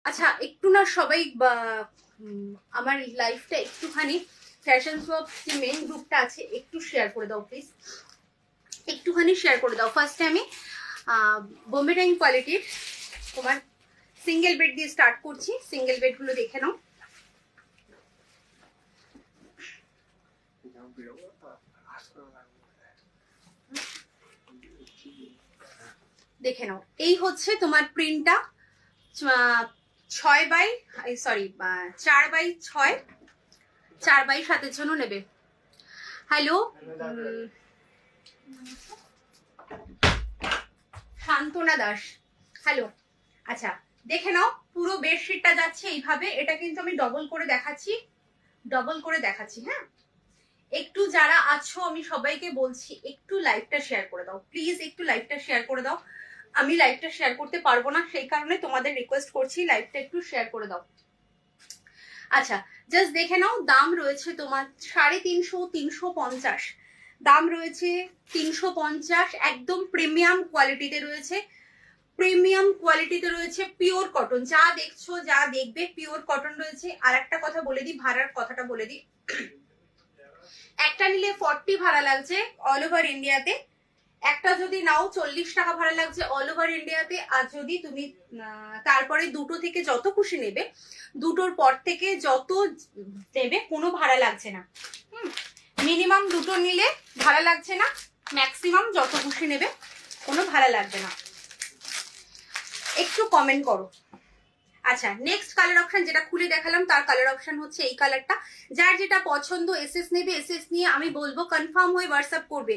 আচ্ছা একটু না সবাই আমার লাইফটা একটুখানি ফ্যাশন শপ যে মেন গ্রুপটা আছে একটু শেয়ার করে দাও প্লিজ, একটুখানি শেয়ার করে দাও। ফার্স্টে আমি বোম্বে ডাইং কোয়ালিটির তোমার সিঙ্গেল বেড দিয়ে স্টার্ট করছি। সিঙ্গেল বেডগুলো দেখে নাও। দেখে নাও, এই হচ্ছে তোমার প্রিন্টটা 4x6, 4x7 জন্য নেবে। হ্যালো শান্তনা দাস, হ্যালো। আচ্ছা দেখে নাও, পুরো বেডশিটটা যাচ্ছে এইভাবে। এটা কিন্তু আমি ডবল করে দেখাচ্ছি, হ্যাঁ। একটু যারা আছো আমি সবাইকে বলছি একটু লাইভটা শেয়ার করে দাও প্লিজ, একটু লাইভটা শেয়ার করে দাও। আমি লাইভটা শেয়ার করতে পারবো না, সেই কারণে তোমাদের রিকোয়েস্ট করছি লাইভটা একটু শেয়ার করে দাও। আচ্ছা জাস্ট দেখে নাও, দাম রয়েছে তোমার 350, 350 দাম রয়েছে, 350। একদম প্রিমিয়াম কোয়ালিটিতে রয়েছে, পিওর কটন। যা দেখছো যা দেখবে পিওর কটন রয়েছে। আর একটা কথা বলে দিই, ভাড়ার কথাটা বলে দিই। একটা নিলে 40 ভাড়া লাগছে অল ওভার ইন্ডিয়াতে, একটা যদি নাও 40 টাকা ভাড়া লাগছে অল ওভার ইন্ডিয়াতে। আর যদি তুমি তারপরে দুটো থেকে যত খুশি নেবে, দুটোর পর থেকে যত নেবে কোনো ভাড়া লাগছে না। মিনিমাম দুটো নিলে ভাড়া লাগছে না, ম্যাক্সিমাম যত খুশি নেবে কোনো ভাড়া লাগবে না। একটু কমেন্ট করো। আচ্ছা নেক্সট কালার অপশন যেটা খুলে দেখালাম তার কালার অপশন হচ্ছে এই কালারটা। যার যেটা পছন্দ এসএস নেবে, এসএস নিয়ে আমি বলবো কনফার্ম হয়ে হোয়াটসঅ্যাপ করবে।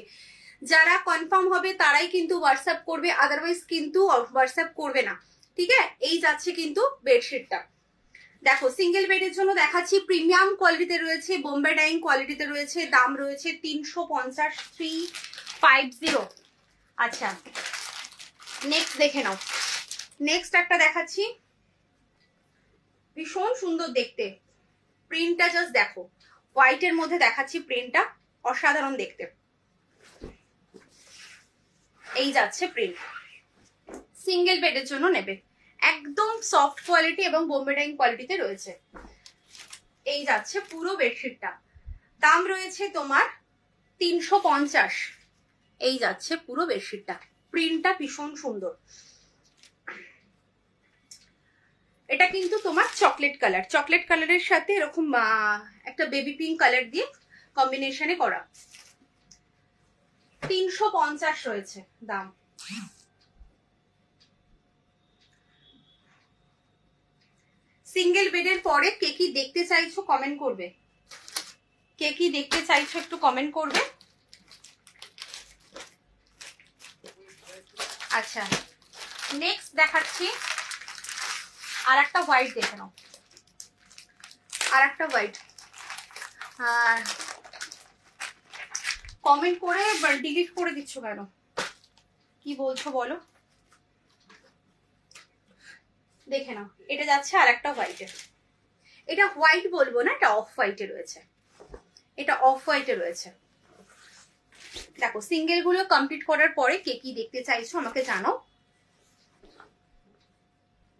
যারা কনফার্ম হবে তারাই কিন্তু হোয়াটসঅ্যাপ করবে, আদারওয়াইজ কিন্তু হোয়াটসঅ্যাপ করবে না, ঠিক আছে। এই যাচ্ছে কিন্তু বেডশিটটা। দেখো সিঙ্গেল বেডের জন্য দেখাচ্ছি, প্রিমিয়াম কোয়ালিটিতে রয়েছে, বোম্বে ডাইং কোয়ালিটিতে রয়েছে। দাম রয়েছে 350, 350। আচ্ছা নেক্সট দেখে নাও, নেক্সট একটা দেখাচ্ছি, ভীষণ সুন্দর দেখতে। প্রিন্টটা জাস্ট দেখো, হোয়াইটের মধ্যে দেখাচ্ছি, প্রিন্টটা অসাধারণ দেখতে। এই যাচ্ছে প্রিন্ট, সিঙ্গেল বেডের জন্য নেবে, একদম সফট কোয়ালিটি এবং বোম্বে ডাইং কোয়ালিটিতে রয়েছে। এই যাচ্ছে পুরো বেডশিটটা। দাম রয়েছে তোমার 350। এই যাচ্ছে পুরো বেডশিটটা, প্রিন্টটা ভীষণ সুন্দর। এটা কিন্তু তোমার চকলেট কালার, চকলেট কালারের সাথে এরকম একটা বেবি পিঙ্ক কালার দিয়ে কম্বিনেশনে করা। 350 রয়েছে দাম। সিঙ্গেল বেডের পরে কে কি দেখতে চাইছো কমেন্ট করবে, কে কি দেখতে চাইছো একটু কমেন্ট করবে। আচ্ছা নেক্সট দেখাচ্ছি আর একটা হোয়াইট, দেখে নাও আর একটা হোয়াইট। কমেন্ট করে ডিলিট করে দিচ্ছ কেন, কি বলছো বলো। দেখে নাও এটা যাচ্ছে আর একটা হোয়াইটের। এটা হোয়াইট বলবো না, এটা অফ হোয়াইটে রয়েছে, এটা অফ হোয়াইটে রয়েছে। দেখো সিঙ্গেল গুলো কমপ্লিট করার পরে কে কি দেখতে চাইছো আমাকে জানাও।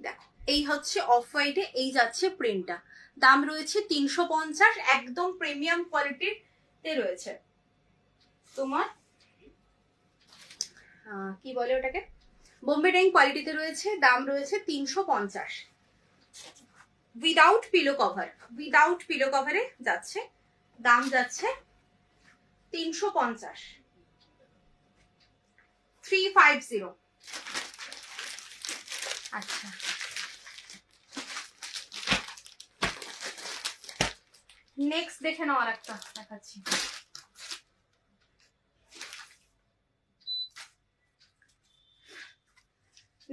দেখো এই হচ্ছে অফ হোয়াইটে, এই যাচ্ছে প্রিন্টটা। দাম রয়েছে 350, একদম প্রিমিয়াম কোয়ালিটিতে রয়েছে তোমার কি বলে ওটাকে, বোম্বে ডাইং কোয়ালিটিতে রয়েছে। দাম রয়েছে 350, without pillow cover, without pillow কভারে যাচ্ছে। দাম যাচ্ছে 350, 350। আচ্ছা নেক্সট দেখে নাও, আর একটা দেখাচ্ছি।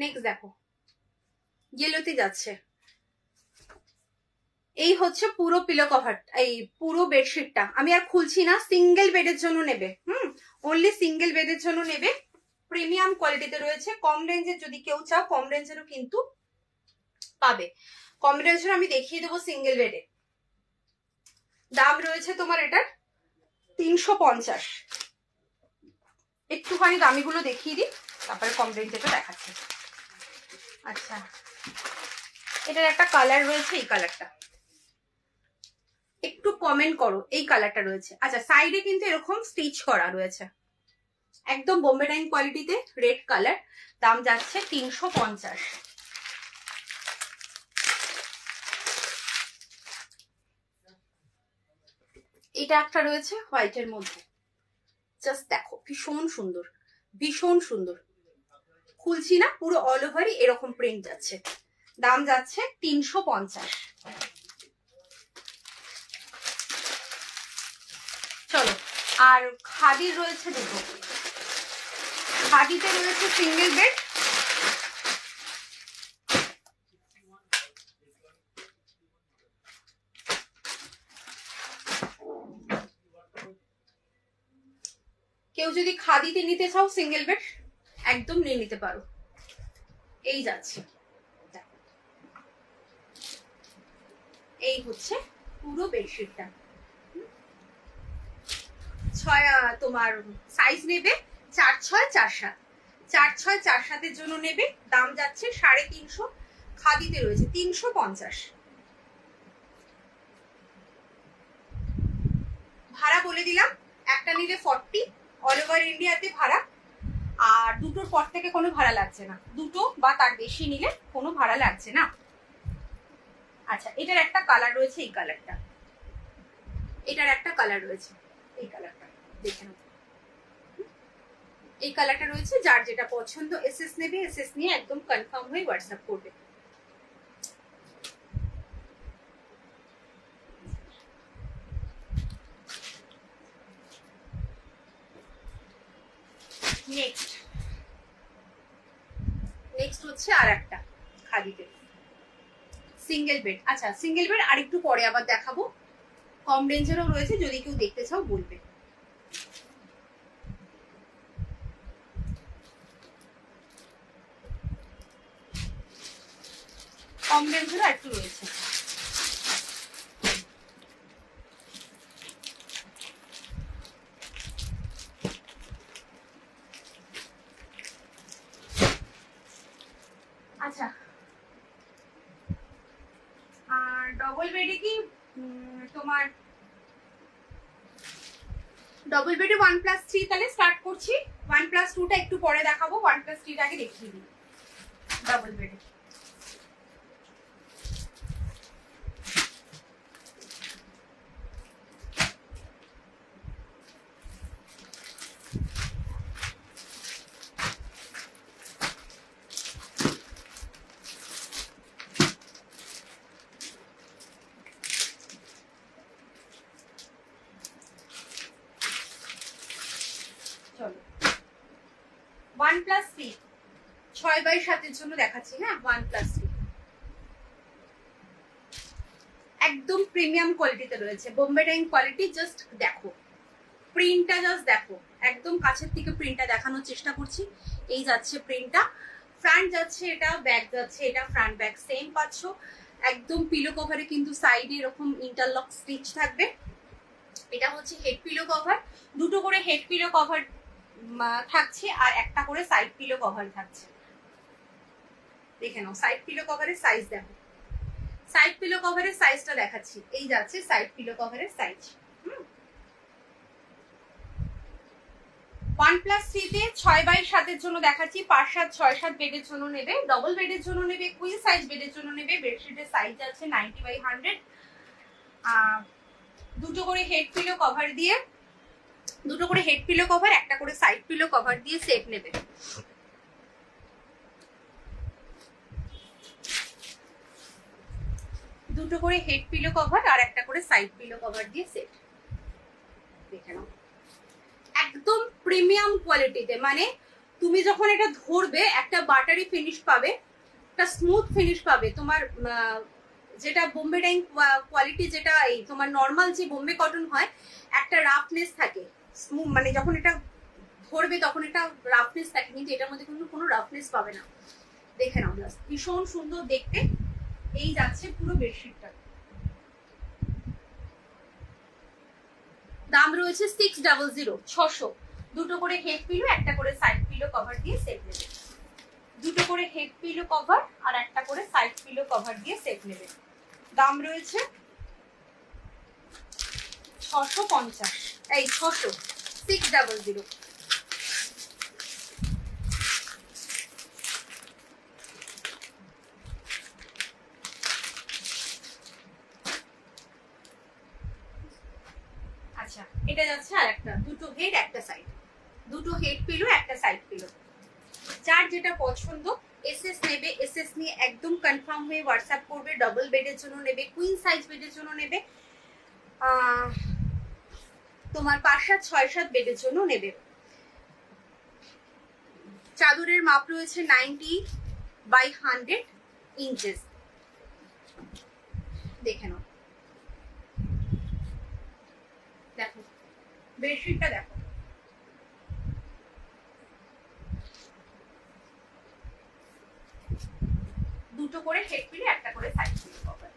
নেক্সট দেখো ইয়েলোতে যাচ্ছে। এই হচ্ছে পুরো পিলো কভার, এই পুরো বেডশিটটা আমি আর খুলছি না, সিঙ্গেল বেডের জন্য নেবে। অনলি সিঙ্গেল বেডের জন্য নেবে, প্রিমিয়াম কোয়ালিটিতে রয়েছে। কম রেঞ্জের যদি কেউ চাও কম রেঞ্জেরও কিন্তু পাবে, কম রেঞ্জের আমি দেখিয়ে দেবো সিঙ্গেল বেডে। দাম রয়েছে তোমার এটার 350। একটুখানি দামিগুলো দেখিয়ে দিই, তারপরে কম রেঞ্জেরটা দেখাচ্ছি। আচ্ছা এটার একটা কালার রয়েছে, এই কালারটা একটু কমেন্ট করো, এই কালারটা রয়েছে। আচ্ছা, সাইডে কিন্তু এরকম স্টিচ করা রয়েছে, একদম বোম্বে ডাইং কোয়ালিটিতে, রেড কালার। দাম যাচ্ছে 350। এটা একটা রয়েছে হোয়াইটের মধ্যে, জাস্ট দেখো ভীষণ সুন্দর, ভীষণ সুন্দর। খুলছি না, পুরো অল ওভারই এরকম প্রিন্ট যাচ্ছে। দাম যাচ্ছে 350। চলো, আর খাদির রয়েছে দুটো। খাদিতে রয়েছে সিঙ্গেল বেড, কেউ যদি খাদিতে নিতে চাও সিঙ্গেল বেড একদম নিয়ে নিতে পারো। এই যাচ্ছে, এই হচ্ছে পুরো বেডশিটটা। তোমার সাইজ নেবে 4-6-4-7, 4-6-4-7 জন্য নেবে। দাম যাচ্ছে 350, খাদিতে রয়েছে 350। ভাড়া বলে দিলাম, একটা নিলে 40, অল ওভার ইন্ডিয়াতে ভাড়া। আর দুটোর পর থেকে কোনো ভাড়া লাগছে না, দুটো বা তার বেশি নিলে কোনো ভাড়া লাগছে না। আচ্ছা, এটার একটা কালার রয়েছে, এই কালারটা। এটার একটা কালার রয়েছে, এই কালারটা দেখে নাও। এই কালারটা রয়েছে, যার যেটা পছন্দ এসএস নেবে, এসএস নিয়ে একদম কনফার্ম হয়ে হোয়াটসঅ্যাপ করবে। নেক্সট হচ্ছে আর একটা খাদিতে সিঙ্গেল বেড। আচ্ছা, সিঙ্গেল বেড আর একটু পরে আবার দেখাবো, কম রেঞ্জেরও রয়েছে, যদি কেউ দেখতে চাও বলবে। কম রেঞ্জেরও একটু রয়েছে। আচ্ছা, আর ডবল বেডে কি তোমার ডবল বেডে 1+3 তাহলে স্টার্ট করছি। 1+2টা একটু পরে দেখাবো, 1+3টা আগে দেখিয়ে দিই। ডবল বেডে চলো 1+3 6x7 জন্য দেখাচ্ছি। হ্যাঁ, 1+3 একদম প্রিমিয়াম কোয়ালিটিতে রয়েছে, বোম্বে ডাইং কোয়ালিটি। জাস্ট দেখো প্রিন্টটা, জাস্ট দেখো, একদম কাছের থেকে প্রিন্টটা দেখানোর চেষ্টা করছি। এই যাচ্ছে প্রিন্টটা, ফ্রন্ট যাচ্ছে এটা, ব্যাক যাচ্ছে এটা, ফ্রন্ট ব্যাক সেম পাচ্ছ। একদম পিলো কভারে কিন্তু সাইডে এরকম ইন্টারলক স্টিচ থাকবে। এটা হচ্ছে হেড পিলো কভার, দুটো করে হেড পিলো কভার থাকছে আর একটা করে সাইড পিলো কভার থাকছে। দেখে নাও সাইড পিলো কভারের সাইজ দেখো, সাইড পিলো কভারের সাইজটা দেখাচ্ছি। এই যাচ্ছে সাইড পিলো কভারের সাইজ। 1+3-তে 6x7 জন্য দেখাচ্ছি, 5-7-6-7 বেডের জন্য নেবে, ডবল বেডের জন্য নেবে, কুইন সাইজ বেডের জন্য নেবে। বেডশিটের সাইজ আছে 90/100। দুটো করে হেড পিলো কভার দিয়ে, দুটো করে হেড পিলো কভার, একটা করে সাইড পিলো কভার দিয়ে সেট নেবে। দুটো করে হেড পিলো কভার আর একটা করে সাইড পিলো কভার দিয়ে সেট। দেখে নাও একদম প্রিমিয়াম কোয়ালিটিতে, মানে তুমি যখন এটা ধরবে একটা বাটারি ফিনিশ পাবে, একটা স্মুথ ফিনিশ পাবে। তোমার যেটা বোম্বে ডাইং কোয়ালিটি, যেটা এই তোমার নর্মাল যে বোম্বে কটন হয়, একটা রাফনেস থাকে, মানে যখন এটা ধরবে তখন এটা রাফনেস থাকে, কিন্তু এটার মধ্যে কিন্তু কোনো রাফনেস পাবে না। দেখে নাও জাস্ট ভীষণ সুন্দর দেখতে। এই যাচ্ছে পুরো বেডশিটটা। দাম রয়েছে 600, 600। দুটো করে হেড পিলো, একটা করে সাইড পিলো কভার দিয়ে সেট নেবে। দুটো করে হেড পিলো কভার আর একটা করে সাইড পিলো কভার দিয়ে সেট নেবে। দাম রয়েছে 650, এই 600, 600। আচ্ছা, এটা যাচ্ছে আর একটা, দুটো হেড একটা সাইড, দুটো হেড পিলো একটা সাইড পিলো। যার যেটা পছন্দ এসএস নেবে, এসএস নিয়ে একদম কনফার্ম হয়ে হোয়াটসঅ্যাপ করবে। ডাবল বেডের জন্য নেবে, কুইন সাইজ বেডের জন্য নেবে, তোমার 5-7 6-7 বেডের জন্য নেবে। চাদরের মাপ রয়েছে 90/100 ইঞ্চেস। দেখে নাও, দেখো বেডশিটটা দেখো, দুটো করে হেড পিলো একটা করে সাইড পিলো কভার।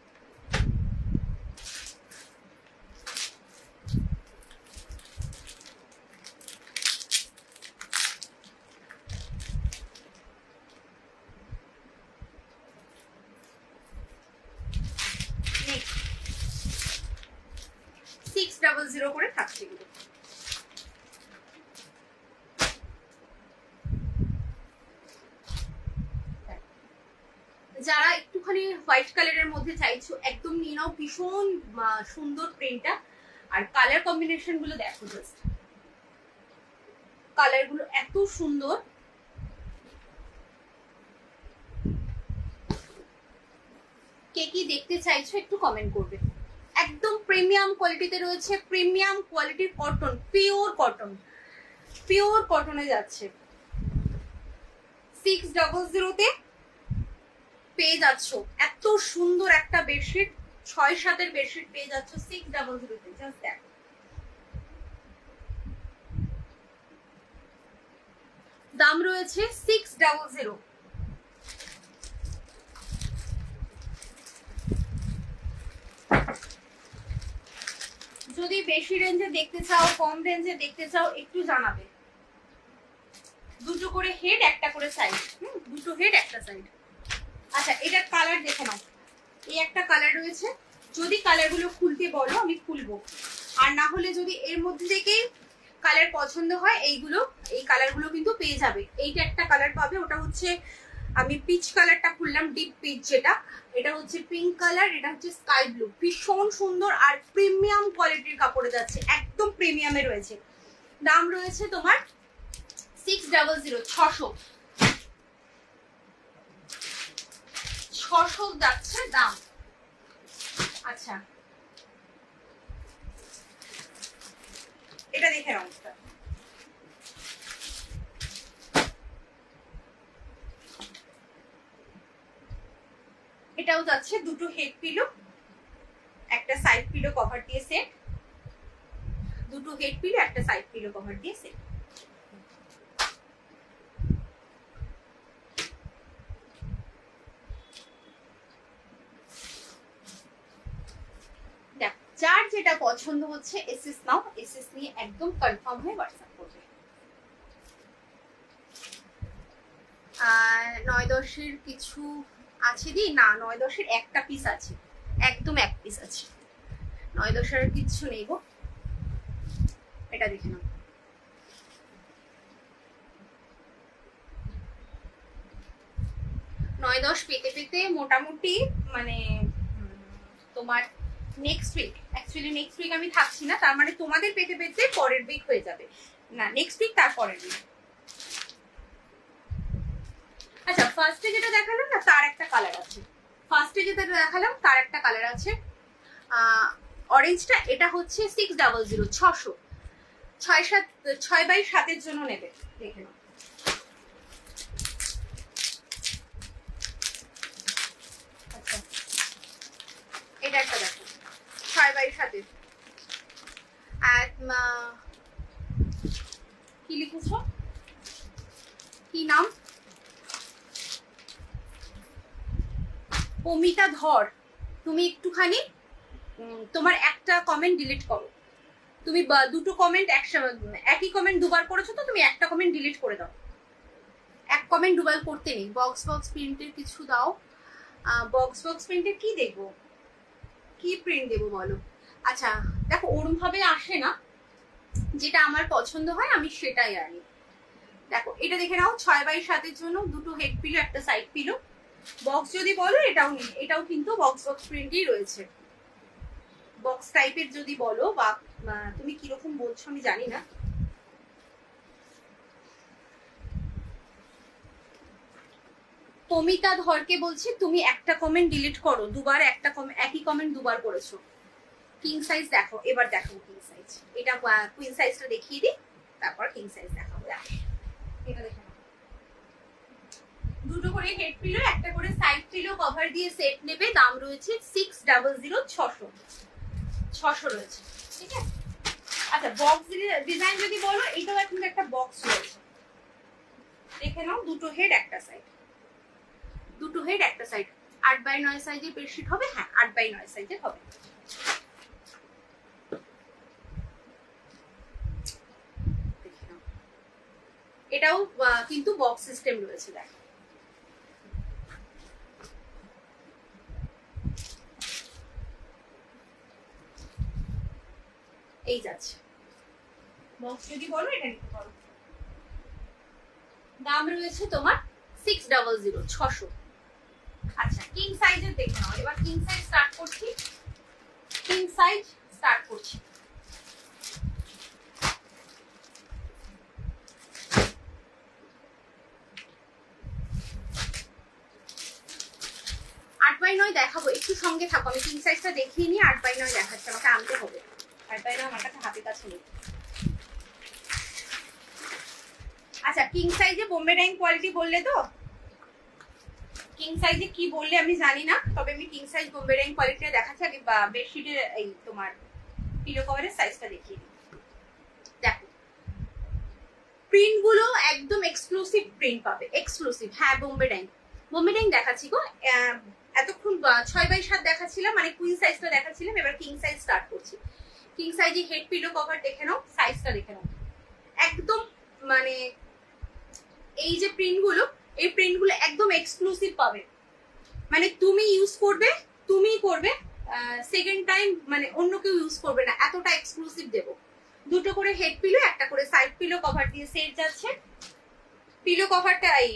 নেক্সট 600 করে থাকছে এগুলো। যারা একটুখানি হোয়াইট কালারের মধ্যে চাইছো একদম নিয়ে নাও, ভীষণ সুন্দর প্রিন্টটা। আর কালার কম্বিনেশন গুলো দেখো, জাস্ট কালার গুলো এত সুন্দর। কে কি দেখতে চাইছো একটু কমেন্ট করবে। একদম প্রিমিয়াম কোয়ালিটিতে রয়েছে, প্রিমিয়াম কোয়ালিটির কটন, পিওর কটন, পিওর কটনে যাচ্ছে। 600 পেয়ে যাচ্ছ এত সুন্দর একটা বেডশিট, 6-7 বেডশিট পেয়ে যাচ্ছ 600। জাস্ট দেখো, দাম রয়েছে 600। যদি বেশি রেঞ্জে দেখতে চাও, কম রেঞ্জে দেখতে চাও একটু জানাবে। দুটো করে হেড একটা করে সাইড, দুটো হেড একটা সাইড। আচ্ছা, এটার কালার দেখে নাও, এই একটা কালার রয়েছে। যদি কালারগুলো খুলতে বলো আমি খুলবো, আর না হলে যদি এর মধ্যে থেকেই কালার পছন্দ হয় এইগুলো, এই কালারগুলো কিন্তু পেয়ে যাবে। এইটা একটা কালার পাবে, ওটা হচ্ছে আমি পিচ কালারটা খুললাম, ডিপ পিচ যেটা, এটা হচ্ছে পিঙ্ক কালার, এটা হচ্ছে স্কাই ব্লু। ভীষণ সুন্দর আর প্রিমিয়াম কোয়ালিটির কাপড়ে যাচ্ছে, একদম প্রিমিয়ামে রয়েছে। দাম রয়েছে তোমার 600, 600 যাচ্ছে দাম। আচ্ছা, এটা দেখে নাও, এটাও যাচ্ছে দুটো হেড পিলো একটা সাইড পিলো কভার দিয়ে সেট, দুটো হেড পিলো একটা সাইড পিলো কভার দিয়ে সেট। যার যেটা পছন্দ হচ্ছে এসএস নাও, এসএস নিয়ে একদম কনফার্ম হয়ে হোয়াটসঅ্যাপ করবে। 9-10 কিছু আছে দি না, 9-10 একটা পিস আছে, একদম এক পিস আছে, 9-10 কিচ্ছু নেই গো। এটা দেখে নাও, 9-10 পেতে পেতে মোটামুটি মানে তোমার next week, actually next week আমি থাকছি না, তার মানে তোমাদের পেতে পেতে পরের উইক হয়ে যাবে, না নেক্সট উইক তার পরের উইক। আচ্ছা, ফার্স্টে যেটা দেখালাম না তার একটা কালার আছে, ফার্স্টে যেটা দেখালাম তার একটা কালার আছে অরেঞ্জটা, এটা হচ্ছে 600, 600, 6/7 জন্য নেবে। দেখে নাও, আচ্ছা এটা একটা দেখো 6/7। আর কি লিখেছো, কি নাম, অমিতা ধর। তুমি একটুখানি তোমার একটা কমেন্ট ডিলিট করো, তুমি দুটো কমেন্ট একই কমেন্ট দুবার করেছো তো তুমি একটা কমেন্ট ডিলিট করে দাও, এক কমেন্ট ডুবাল করতে নেই। বক্স বক্স প্রিন্টের কিছু দাও। বক্স বক্স প্রিন্টের কি দেখবো, কি প্রিন্ট দেবো বলো? আচ্ছা দেখো, ওরম ভাবে আসে না, যেটা আমার পছন্দ হয় আমি সেটাই আনি। দেখো এটা দেখে নাও, 6x7 জন্য দুটো হেড পিলো, একটা সাইড পিলো। বক্স যদি বলো এটাও নেই, এটাও কিন্তু বক্স বক্স প্রিন্টই রয়েছে। বক্স টাইপের যদি বলো, বা তুমি কিরকম বলছো আমি জানি না। তমিতা ধরকে বলছি, তুমি একটা কমেন্ট ডিলিট করো, দুবার একটা একই কমেন্ট দুবার করেছো। কিং সাইজ দেখো, এবার দেখো কিং সাইজ। এটা কুইন সাইজটা দেখিয়ে দিই, তারপর কিং সাইজ দেখাবো। এটা দেখে নাও, দুটো করে হেড পিলো, একটা করে সাইড পিলো কভার দিয়ে সেট নেবে। দাম রয়েছে 600, 600 রয়েছে, ঠিক আছে। আচ্ছা বক্স ডিজাইন যদি বলো, এটাও এখন একটা বক্স রয়েছে, দেখে নাও। দুটো হেড একটা সাইড, দুটো হেড একটা সাইড। 8x9 সাইজের বেডশিট হবে, হ্যাঁ 8x9 সাইজের হবে। এটাও কিন্তু বক্স সিস্টেম রয়েছে, দেখো। এই যাচ্ছে বক্স যদি বলো, এটা নিতে পারো। দাম রয়েছে তোমার 600, 600। আচ্ছা কিং সাইজের দেখে নাও, এবার কিং সাইজ স্টার্ট করছি। কিং সাইজ স্টার্ট করছি। দেখাবো, একটু সঙ্গে থাকো, আমি কিং সাইজটা দেখিয়ে নিই। 8x9 দেখাচ্ছি, আমাকে আনতে হবে। 8x9 আমার কাছে হাতের কাছে নেই। আচ্ছা কিং সাইজে বোম্বে ডাইং কোয়ালিটি বললে তো, কিং সাইজে কি বললে আমি জানি না, তবে আমি কিং সাইজ বোম্বে ডাইং কোয়ালিটিটা দেখাচ্ছি। আগে বেডশিটের এই তোমার পিলো কভারের সাইজটা দেখিয়ে দিই। দেখো প্রিন্ট গুলো একদম এক্সক্লুসিভ প্রিন্ট পাবে, এক্সক্লুসিভ। হ্যাঁ বোম্বে ডাইং, বোম্বে ডাইং দেখাচ্ছি গো। এতক্ষণ 6x7 দেখাচ্ছিলাম, মানে কুইন সাইজটা দেখাচ্ছিলাম, এবার কিং সাইজ স্টার্ট করছি। কিং সাইজে হেড পিলো কভার দেখে নাও, সাইজটা দেখে নাও। একদম মানে এই যে প্রিন্ট গুলো, এই প্রিন্ট গুলো একদম এক্সক্লুসিভ পাবে। মানে তুমি ইউজ করবে, তুমি করবে, সেকেন্ড টাইম মানে অন্য কেউ ইউজ করবে না, এতটা এক্সক্লুসিভ দেবো। দুটো করে হেড পিলো, একটা করে সাইড পিলো কভার দিয়ে সেট যাচ্ছে। পিলো কভারটা এই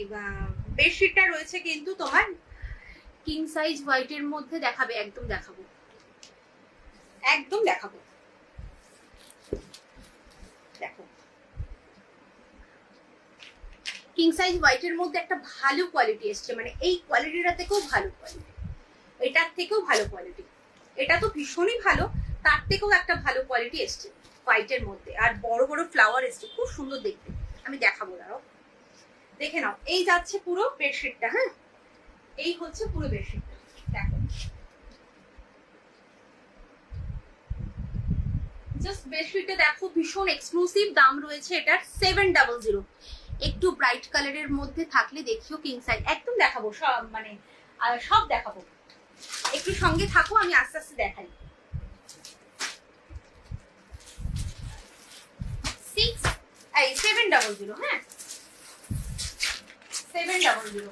বেডশিটটা রয়েছে কিন্তু তোমার কিং সাইজ হোয়াইটের মধ্যে দেখাবে, একদম দেখাবো, একদম দেখাবো। দেখো কিং সাইজ হোয়াইটের মধ্যে একটা ভালো কোয়ালিটি এসছে, মানে এই কোয়ালিটিটা থেকেও ভালো কোয়ালিটি, এটার থেকেও ভালো কোয়ালিটি। এটা তো ভীষণই ভালো, তার থেকেও একটা ভালো কোয়ালিটি এসছে হোয়াইটের মধ্যে, আর বড় বড় ফ্লাওয়ার এসছে, খুব সুন্দর দেখতে। আমি দেখাবো, দাঁড়াও দেখে নাও। এই যাচ্ছে পুরো বেডশিটটা, হ্যাঁ এই হচ্ছে পুরো বেডশিটটা। দেখো জাস্ট বেডশিটটা দেখো, ভীষণ এক্সক্লুসিভ। দাম রয়েছে এটার 700। একটু ব্রাইট কালারের মধ্যে থাকলে দেখিও কিং সাইজ, একদম দেখাবো সব, মানে সব দেখাবো। একটু সঙ্গে থাকো, আমি আস্তে আস্তে দেখাই। 700, হ্যাঁ 700।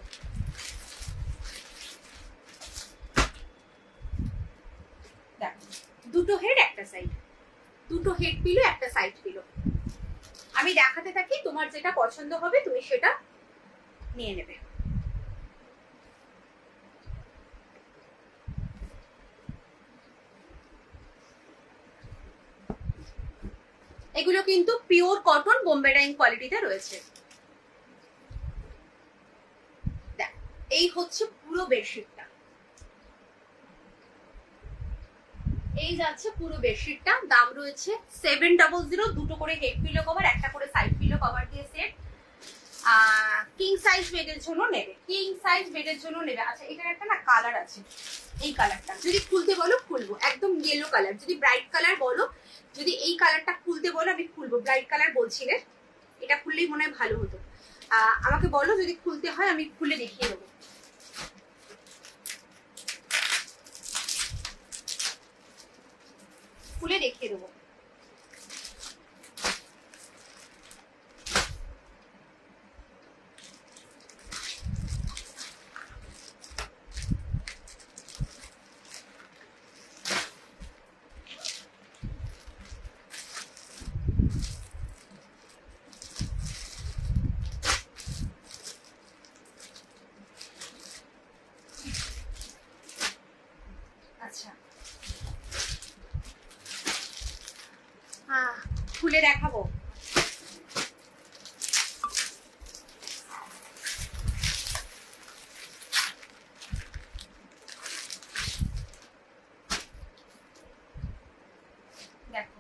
দেখো দুটো হেড একটা সাইড, দুটো হেড পিলো একটা সাইড পিলো। আমি দেখাতে থাকি, তোমার যেটা পছন্দ হবে তুমি সেটা নিয়ে নেবে। এগুলো কিন্তু পিওর কটন বোম্বে ডাইং কোয়ালিটিতে রয়েছে। দেখ এই হচ্ছে পুরো বেডশিটটা, এই যাচ্ছে পুরো বেডশিটটা। দাম রয়েছে 700, দুটো করে হেড পিলো কভার, একটা করে সাইড পিলো কভার দিয়ে সেট। কিং সাইজ বেডের জন্য নেবে, কিং সাইজ বেডের জন্য নেবে। আচ্ছা এটার একটা না কালার আছে, এই কালারটা যদি খুলতে বলো খুলবো, একদম ইয়েলো কালার। যদি ব্রাইট কালার বলো, যদি এই কালারটা খুলতে বলো আমি খুলবো। ব্রাইট কালার বলছিলে, এটা খুললেই মনে হয় ভালো হতো। আমাকে বলো যদি খুলতে হয়, আমি খুলে দেখিয়ে দেবো। খুলে দেখিয়ে দেবো। খুলে দেখাবো। দেখো,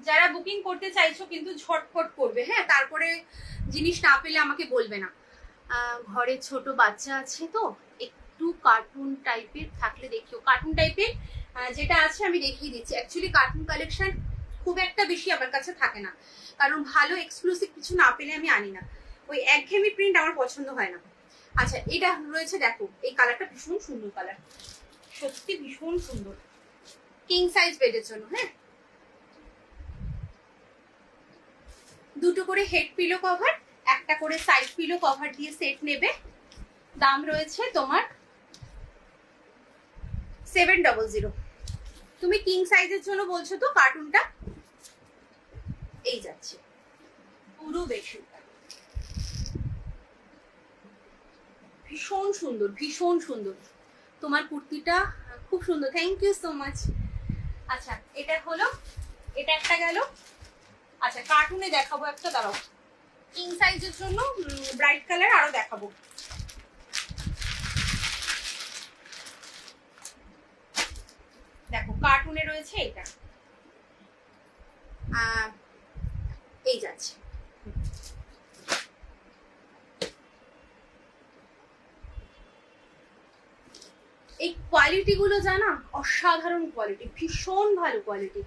যারা বুকিং করতে চাইছো কিন্তু ঝটপট করবে, হ্যাঁ, তারপরে জিনিস না পেলে আমাকে বলবে না। ঘরে ছোট বাচ্চা আছে তো একটু কার্টুন টাইপের থাকলে দেখিও। কার্টুন টাইপের যেটা আছে আমি দেখিয়ে দিচ্ছি। অ্যাকচুয়ালি কার্টুন কালেকশন খুব একটা বেশি আমার কাছে থাকে না, কারণ ভালো এক্সক্লুসিভ কিছু না পেলে আমি আনি না। ওই একঘেয়েমি প্রিন্ট আমার পছন্দ হয় না। আচ্ছা, এটা রয়েছে, দেখো এই কালারটা ভীষণ সুন্দর কালার, সত্যি ভীষণ সুন্দর, কিং সাইজ বেডের জন্য। হ্যাঁ, দুটো করে হেড পিলো কভার, একটা করে সাইড পিলো কভার দিয়ে সেট নেবে। দাম রয়েছে তোমার 700। তুমি কিং সাইজের জন্য বলছো তো, কার্টুনটা এই যাচ্ছে পুরো বেডশিটটা, ভীষণ সুন্দর, ভীষণ সুন্দর। তোমার কুর্তিটা খুব সুন্দর, থ্যাংক ইউ সো মাচ। আচ্ছা, এটা হলো, এটা একটা গেল। আচ্ছা, কার্টুনে দেখাবো একটা, দাঁড়াও, কিং সাইজের জন্য ব্রাইট কালার আরো দেখাবো। দেখো, কার্টুনে রয়েছে এটা, এই যাচ্ছে। এই কোয়ালিটি গুলো জানা, অসাধারণ কোয়ালিটি, ভীষণ ভালো কোয়ালিটি,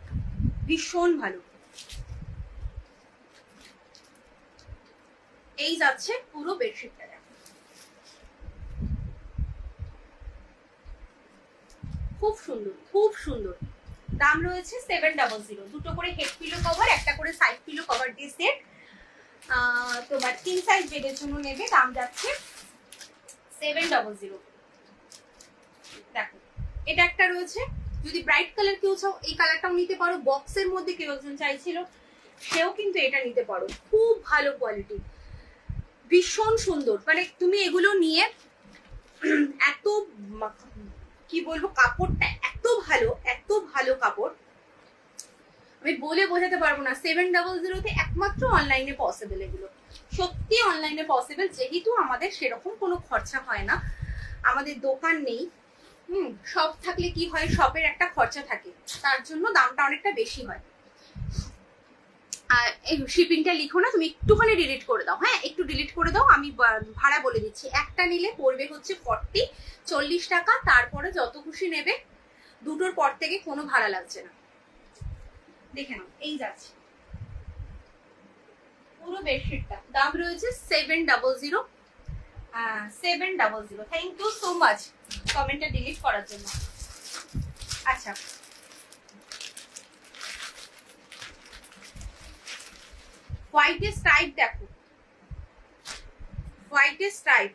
ভীষণ ভালো। এই যাচ্ছে পুরো বেডশিটটা, দেখো খুব সুন্দর, খুব সুন্দর। দাম রয়েছে 700। দুটো করে হেড পিলো কভার, একটা করে সাইড পিলো কভার দিয়ে সেট। তোমার কিং সাইজ বেডের জন্য নেবে, দাম যাচ্ছে 700। দেখো, এটা একটা রয়েছে, যদি ব্রাইট কালার কেউ চাও এই কালারটাও নিতে পারো। বক্সের মধ্যে কেউ একজন চাইছিল, সেও কিন্তু এটা নিতে পারো, খুব ভালো কোয়ালিটি, ভীষণ সুন্দর। মানে তুমি এগুলো নিয়ে এত, কি বলবো, কাপড়টা এত ভালো, এত ভালো কাপড়, আমি বলে বোঝাতে পারবো না। 700 একমাত্র অনলাইনে পসিবল, এগুলো সত্যি অনলাইনে পসিবল, যেহেতু আমাদের সেরকম কোনো খরচা হয় না, আমাদের দোকান নেই। শপ থাকলে কি হয়, শপের একটা খরচা থাকে, তার জন্য দামটা অনেকটা বেশি হয়। আর এই শিপিংটা লিখো না, তুমি একটুখানি ডিলিট করে দাও, হ্যাঁ একটু ডিলিট করে দাও, আমি ভাড়া বলে দিচ্ছি। একটা নিলে পড়বে হচ্ছে 40 টাকা, তারপরে যত খুশি নেবে, দুটোর পর থেকে কোনো ভাড়া লাগছে না। দেখে নাও, এই যাচ্ছে পুরো বেডশিটটা, দাম রয়েছে 700। 700, থ্যাংক ইউ সো মাচ কমেন্টটা ডিলিট করার জন্য। আচ্ছা, হোয়াইটের স্ট্রাইপ দেখো, হোয়াইটের স্ট্রাইপ,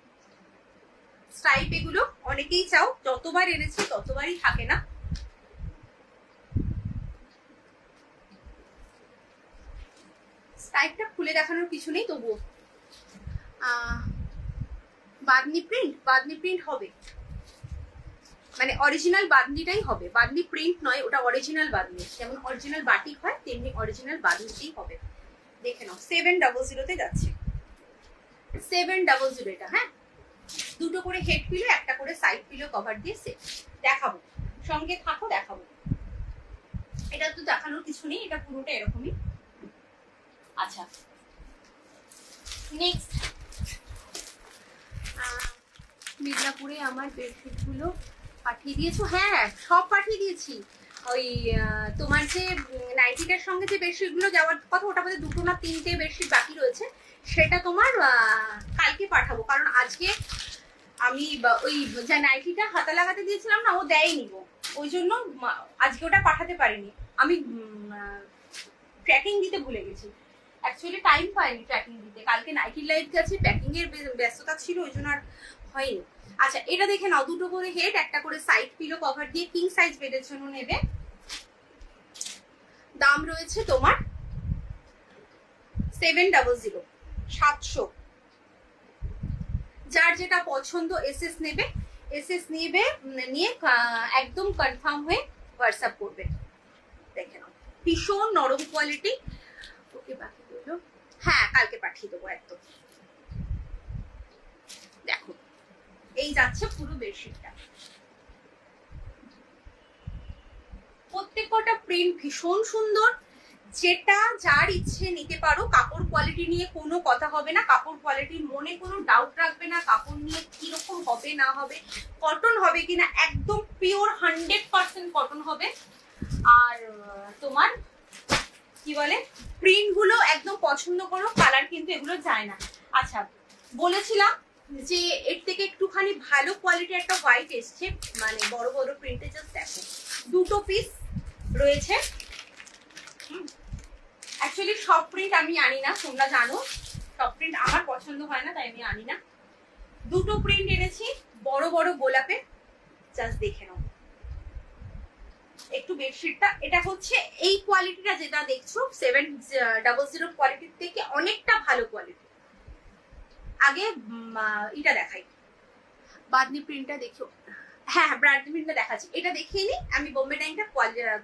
স্ট্রাইপ এগুলো অনেকেই চাও, যতবার এনেছি ততবারই থাকে না। স্ট্রাইপটা খুলে দেখানোর কিছু নেই, তবুও বাদনি প্রিন্ট, বাদনি প্রিন্ট হবে, মানে অরিজিনাল বাদনিটাই হবে, বাদনি প্রিন্ট নয়, ওটা অরিজিনাল বাদনি, যেমন অরিজিনাল বাটিক হয় তেমনি অরিজিনাল বাদনিটাই হবে। দেখে নাও, 700 যাচ্ছে, 700 এটা। হ্যাঁ, দুটো করে হেড পিলো, একটা করে সাইড পিলো কভার দিয়ে সেট। দেখাবো, সঙ্গে থাকো, দেখাবো। এটা তো দেখানোর কিছু নেই, এটা পুরোটা এরকমই। আচ্ছা, নেক্সট, মিদনাপুরে আমার বেডশিট গুলো পাঠিয়ে দিয়েছো? হ্যাঁ, সব পাঠিয়ে দিয়েছি। ওই তোমার যে নাইটিটার সঙ্গে যে বেডশিট গুলো যাওয়ার কথা, ওটা বোধহয় দুটো না তিনটে বেডশিট বাকি রয়েছে, সেটা তোমার কালকে পাঠাবো, কারণ আজকে আমি ওই যে নাইটিটা হাতা লাগাতে দিয়েছিলাম না, ও দেয়নি গো, ওই জন্য আজকে ওটা পাঠাতে পারিনি। আমি ট্র্যাকিং দিতে ভুলে গেছি, অ্যাকচুয়ালি টাইম পাইনি ট্র্যাকিং দিতে, কালকে নাইটির লাইট গেছে, প্যাকিং এর ব্যস্ততা ছিল, ওই জন্য আর হয়নি। আচ্ছা, এটা দেখে নাও, দুটো করে হেড, একটা করে সাইড পিলো কভার দিয়ে কিং সাইজ বেডের জন্য নেবে। দাম রয়েছে তোমার 700, 700। যার যেটা পছন্দ এসএস নেবে, এসএস নেবে, নিয়ে একদম কনফার্ম হয়ে হোয়াটসঅ্যাপ করবে। দেখে নাও, ভীষণ নরম কোয়ালিটি। ওকে বাকি বললো, হ্যাঁ কালকে পাঠিয়ে দেবো একদম। দেখো এই যাচ্ছে পুরো বেডশিটটা, প্রত্যেকটা প্রিন্ট ভীষণ সুন্দর, যেটা যার ইচ্ছে নিতে পারো। কাপড় কোয়ালিটি নিয়ে কোনো কথা হবে না, কাপড় কোয়ালিটি মনে কোনো ডাউট রাখবে না, কাপড় নিয়ে কিরকম হবে না হবে, কটন হবে কিনা, একদম পিওর 100% কটন হবে। আর তোমার কি বলে প্রিন্ট গুলো একদম পছন্দ করো, কালার কিন্তু এগুলো যায় না। আচ্ছা বলেছিলাম যে এর থেকে একটুখানি ভালো কোয়ালিটির একটা হোয়াইট এসছে, মানে বড় বড় প্রিন্টে, জাস্ট দেখো দুটো পিস রয়েছে। অ্যাকচুয়ালি সব প্রিন্ট আমি আনি না, তোমরা জানো সব প্রিন্ট আমার পছন্দ হয় না, তাই আমি আনি না। দুটো প্রিন্ট এনেছি বড় বড় গোলাপে, জাস্ট দেখে নাও একটু বেডশিটটা। এটা হচ্ছে এই কোয়ালিটিটা যেটা দেখছো 700 কোয়ালিটির থেকে অনেকটা ভালো কোয়ালিটি। আগে এটা দেখাই, বাদনি প্রিন্টটা দেখো। হ্যাঁ বাদনি প্রিন্টটা দেখাচ্ছি, এটা দেখিয়ে নি আমি বোম্বে ডাইংটা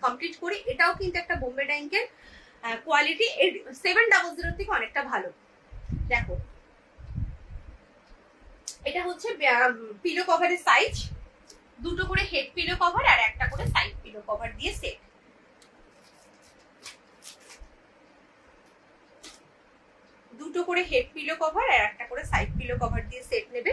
কমপ্লিট করি। এটাও কিন্তু একটা বোম্বে ডাইংকের কোয়ালিটি 700 থেকে অনেকটা ভালো। দেখো এটা হচ্ছে পিলো কভারের সাইজ, দুটো করে হেড পিলো কভার আর একটা করে সাইড পিলো কভার দিয়ে সেট। দুটো করে হেড পিলো কভার আর একটা করে সাইড পিলো কভার দিয়ে সেট নেবে।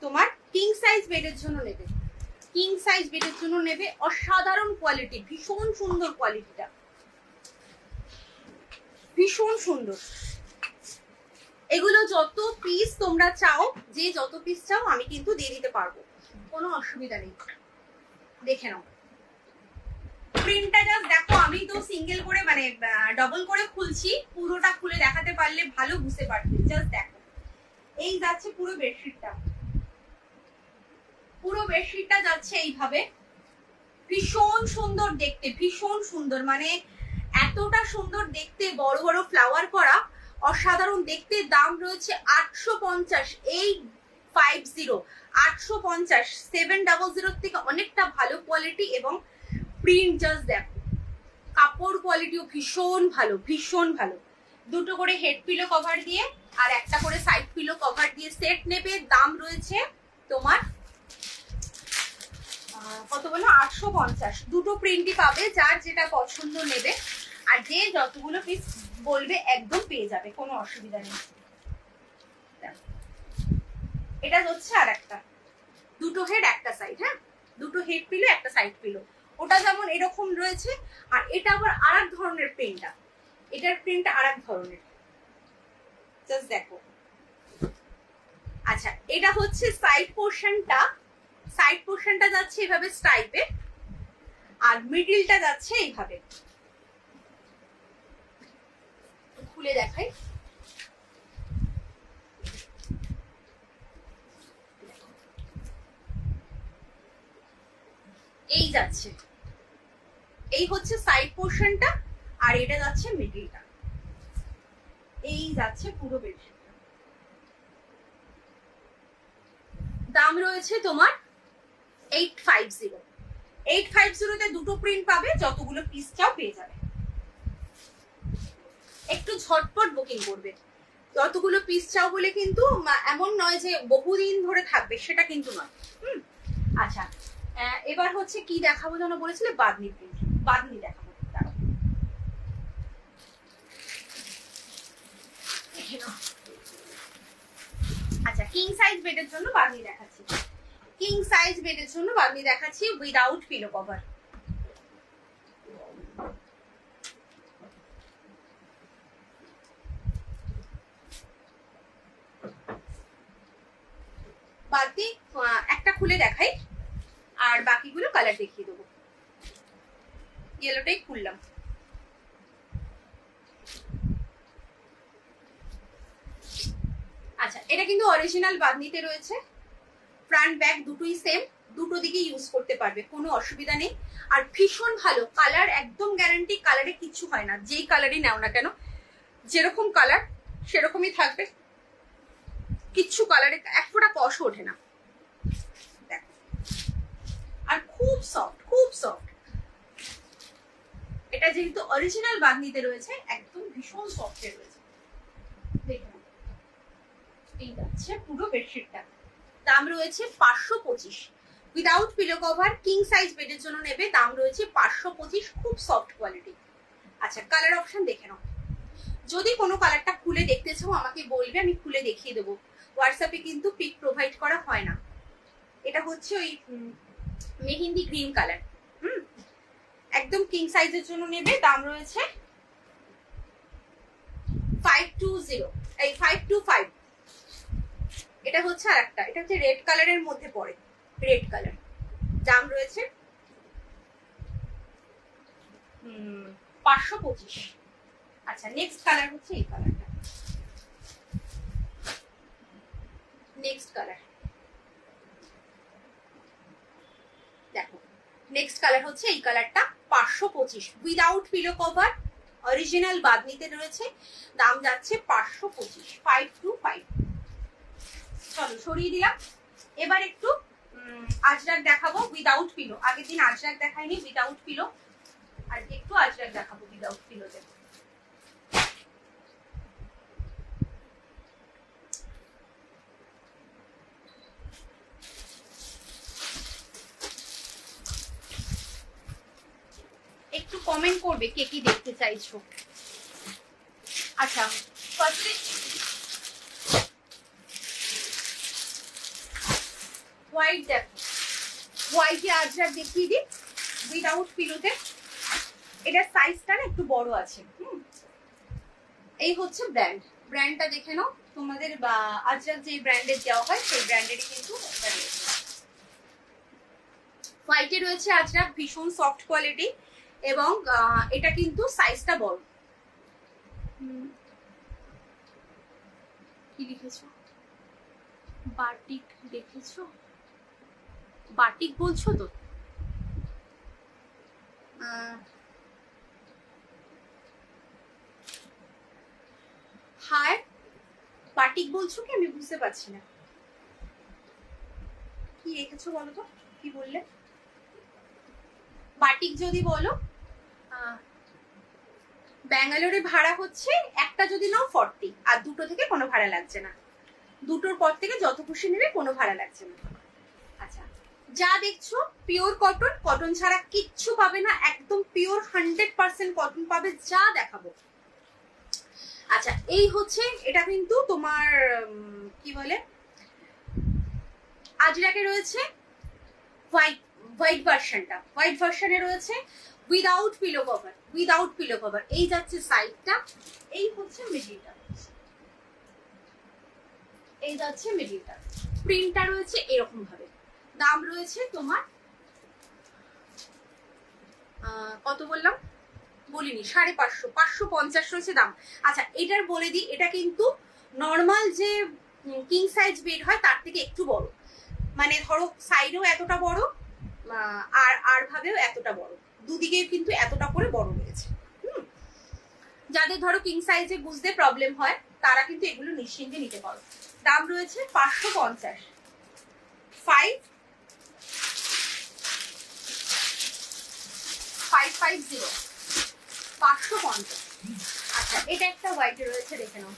তোমার কিং সাইজ বেডের জন্য নেবে, কিং সাইজ বেডের জন্য নেবে। অসাধারণ কোয়ালিটি, ভীষণ সুন্দর কোয়ালিটিটা, ভীষণ সুন্দর। এগুলো যত পিস তোমরা চাও, যে যত পিস চাও আমি কিন্তু দিয়ে দিতে পারবো, কোনো অসুবিধা নেই। দেখে নাও প্রিন্টটা, জাস্ট দেখো। আমি তো সিঙ্গেল করে মানে ডবল করে খুলছি, পুরোটা খুলে দেখাতে পারলে ভালো বুঝতে পারবে। জাস্ট দেখো এই যাচ্ছে পুরো বেডশিটটা, পুরো বেডশিটটা যাচ্ছে এইভাবে। ভীষণ সুন্দর দেখতে, ভীষণ সুন্দর, মানে এতটা সুন্দর দেখতে, বড় বড় ফ্লাওয়ার করা, অসাধারণ দেখতে। দাম রয়েছে 850, 850, 850। 700 থেকে অনেকটা ভালো কোয়ালিটি এবং প্রিন্ট জাস্ট দেখো, কাপড় কোয়ালিটিও ভীষণ ভালো, ভীষণ ভালো। দুটো করে হেড পিলো কভার দিয়ে আর একটা করে সাইড পিলো কভার দিয়ে সেট নেবে। দাম রয়েছে তোমার কত বলো, 850। দুটো প্রিন্টই পাবে, যার যেটা পছন্দ নেবে, আর যে যতগুলো পিস বলবে একদম পেয়ে যাবে, কোনো অসুবিধা নেই। এটা হচ্ছে আর একটা, দুটো হেড একটা সাইড, হ্যাঁ দুটো হেড পিলো একটা সাইড পিলো। ওটা যেমন এরকম রয়েছে, আর এটা আবার আর এক ধরনের প্রিন্টটা, এটার প্রিন্টটা আর এক ধরনের, জাস্ট দেখো। আচ্ছা এটা হচ্ছে সাইড পোর্শনটা, সাইড পোর্শনটা যাচ্ছে এইভাবে স্ট্রাইপে, আর মিডলটা যাচ্ছে এইভাবে। খুলে দেখাই, এই যাচ্ছে, এই হচ্ছে সাইড পোর্শনটা, আর এটা যাচ্ছে মিডলটা, এই যাচ্ছে পুরো বেডশিটটা। দাম রয়েছে তোমার 850। 850 তে দুটো প্রিন্ট পাবে, যতগুলো পিস চাও পেয়ে যাবে। একটু ঝটপট বুকিং করবে, যতগুলো পিস চাও বলে কিন্তু এমন নয় যে বহুদিন ধরে থাকবে, সেটা কিন্তু নয়। আচ্ছা এবার হচ্ছে কি দেখাবো যেন বলেছিলে, বাদনি প্রিন্ট, বাদনি দেখাবো। আচ্ছা কিং সাইজ বেডের জন্য বাদনি দেখাচ্ছি, কিং সাইজ বেডের জন্য বাদনি দেখাচ্ছি উইদাউট পিলো কভার। বাদনি একটা খুলে দেখাই, আর বাকিগুলো কালার দেখিয়ে দেবো। ইয়েলোটাই খুললাম। আচ্ছা এটা কিন্তু অরিজিনাল বাদনিতে রয়েছে, ফ্রন্ট ব্যাক দুটোই সেম, দুটো দিকে ইউজ করতে পারবে, কোনো অসুবিধা নেই। আর ভীষণ ভালো কালার, একদম গ্যারান্টি, কালারে কিচ্ছু হয় না। যেই কালারই নাও না কেন, যেরকম কালার সেরকমই থাকবে, কিচ্ছু কালারে এক ফোঁটা কষ ওঠে না, আর খুব সফট, খুব সফট। এটা যেহেতু অরিজিনাল বাঁধনিতে রয়েছে, একদম ভীষণ সফটে রয়েছে। দেখুন এই যাচ্ছে পুরো বেডশিটটা। দাম রয়েছে 525, without pillow cover, king size বেডের জন্য নেবে। দাম রয়েছে 525, খুব সফট কোয়ালিটি। আচ্ছা কালার অপশন দেখে নাও। যদি কোনো কালারটা খুলে দেখতে চাও আমাকে বলবে, আমি খুলে দেখিয়ে দেবো। হোয়াটসঅ্যাপে কিন্তু পিক প্রোভাইড করা হয় না। এটা হচ্ছে ওই মেহেন্দি গ্রিন কালার, একদম কিং সাইজের জন্য নেবে। দাম রয়েছে 520, এই 525। এটা হচ্ছে আর একটা, এটা হচ্ছে রেড কালারের মধ্যে পড়ে, রেড কালার। দাম রয়েছে 525। আচ্ছা নেক্সট কালার হচ্ছে এই কালারটা, নেক্সট কালার দেখো। নেক্সট কালার হচ্ছে এই কালারটা, 525, উইদাউট পিলো কভার, অরিজিনাল বাঁধনিতে রয়েছে। দাম যাচ্ছে 525, 525। চলো সরিয়ে দিলাম। এবার একটু আজরাক দেখাবো উইদাউট পিলো। আগের দিন আজরাক দেখাইনি উইদাউট পিলো, আর একটু আজরাক দেখাবো উইদাউট পিলোতে। একটু কমেন্ট করবে কে কি দেখতে চাইছো। আচ্ছা ফার্স্টে হোয়াইট দেখো, হোয়াইটে আজরাক দেখিয়ে দিই উইদাউট পিলোতে। এটার সাইজটা না একটু বড় আছে। এই হচ্ছে ব্র্যান্ড, ব্র্যান্ডটা দেখে নাও। তোমাদের আজরাক যে ব্র্যান্ডের দেওয়া হয় সেই ব্র্যান্ডেরই কিন্তু হোয়াইটে রয়েছে আজরাক, ভীষণ সফট কোয়ালিটি, এবং এটা কিন্তু সাইজটা বড়। কি লিখেছো? বাটিক দেখেছো? বাটিক বলছো তো? হাই বাটিক বলছো কি? আমি বুঝতে পারছি না কি লিখেছো, বলো তো কি বললে। বাটিক যদি বলো, ব্যাঙ্গালোরে ভাড়া হচ্ছে একটা যদি নাও 40, আর দুটো থেকে কোনো ভাড়া লাগছে না। দুটোর পর থেকে যত খুশি নেবে, কোনো ভাড়া লাগছে না। আচ্ছা যা দেখছো পিওর কটন, কটন ছাড়া কিচ্ছু পাবে না, একদম পিওর 100% কটন পাবে যা দেখাবো। আচ্ছা এই হচ্ছে, এটা কিন্তু তোমার কি বলে, আজরাকে রয়েছে হোয়াইট, হোয়াইট ভার্সনটা, হোয়াইট ভার্সনে রয়েছে without pillow cover, without pillow cover. এই যাচ্ছে সাইডটা, এই হচ্ছে মিডিলটা, এই যাচ্ছে মিডিলটা। প্রিন্টটা রয়েছে এরকম ভাবে। দাম রয়েছে তোমার কত বললাম বলিনি, 550, 550 রয়েছে দাম। আচ্ছা এটার বলে দিই, এটা কিন্তু নর্মাল যে কিং সাইজ বেড হয় তার থেকে একটু বড়, মানে ধরো সাইডেও এতটা বড়, আর ভাবেও এতটা বড়, দুদিকে কিন্তু এতটা করে বড় রয়েছে। যাদের ধরো কিং সাইজে বুঝতে প্রবলেম হয় তারা কিন্তু এগুলো নিশ্চিন্তে নিতে পারো। দাম রয়েছে 550, 550, 550। আচ্ছা এটা একটা হোয়াইটে রয়েছে, দেখে নাও।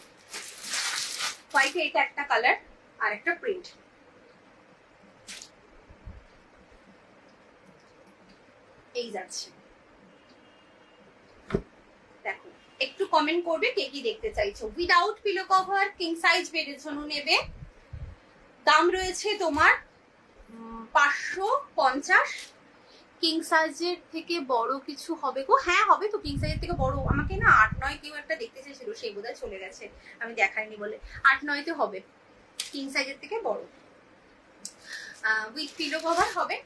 হোয়াইটে এটা একটা কালার আর একটা প্রিন্ট। এই যাচ্ছে, দেখো একটু কমেন্ট করবে কে কি দেখতে চাইছো। Without pillow cover, king size বেডের জন্য নেবে। দাম রয়েছে তোমার 550। কিং সাইজের থেকে বড় কিছু হবে গো? হ্যাঁ হবে তো, কিং সাইজের থেকে বড়। আমাকে না 8-9 কেউ একটা দেখতে চাইছিল, সেই বোধহয় চলে গেছে, আমি দেখাইনি বলে। 8-9 হবে, কিং সাইজের থেকে বড়, উইথ পিলো কভার হবে।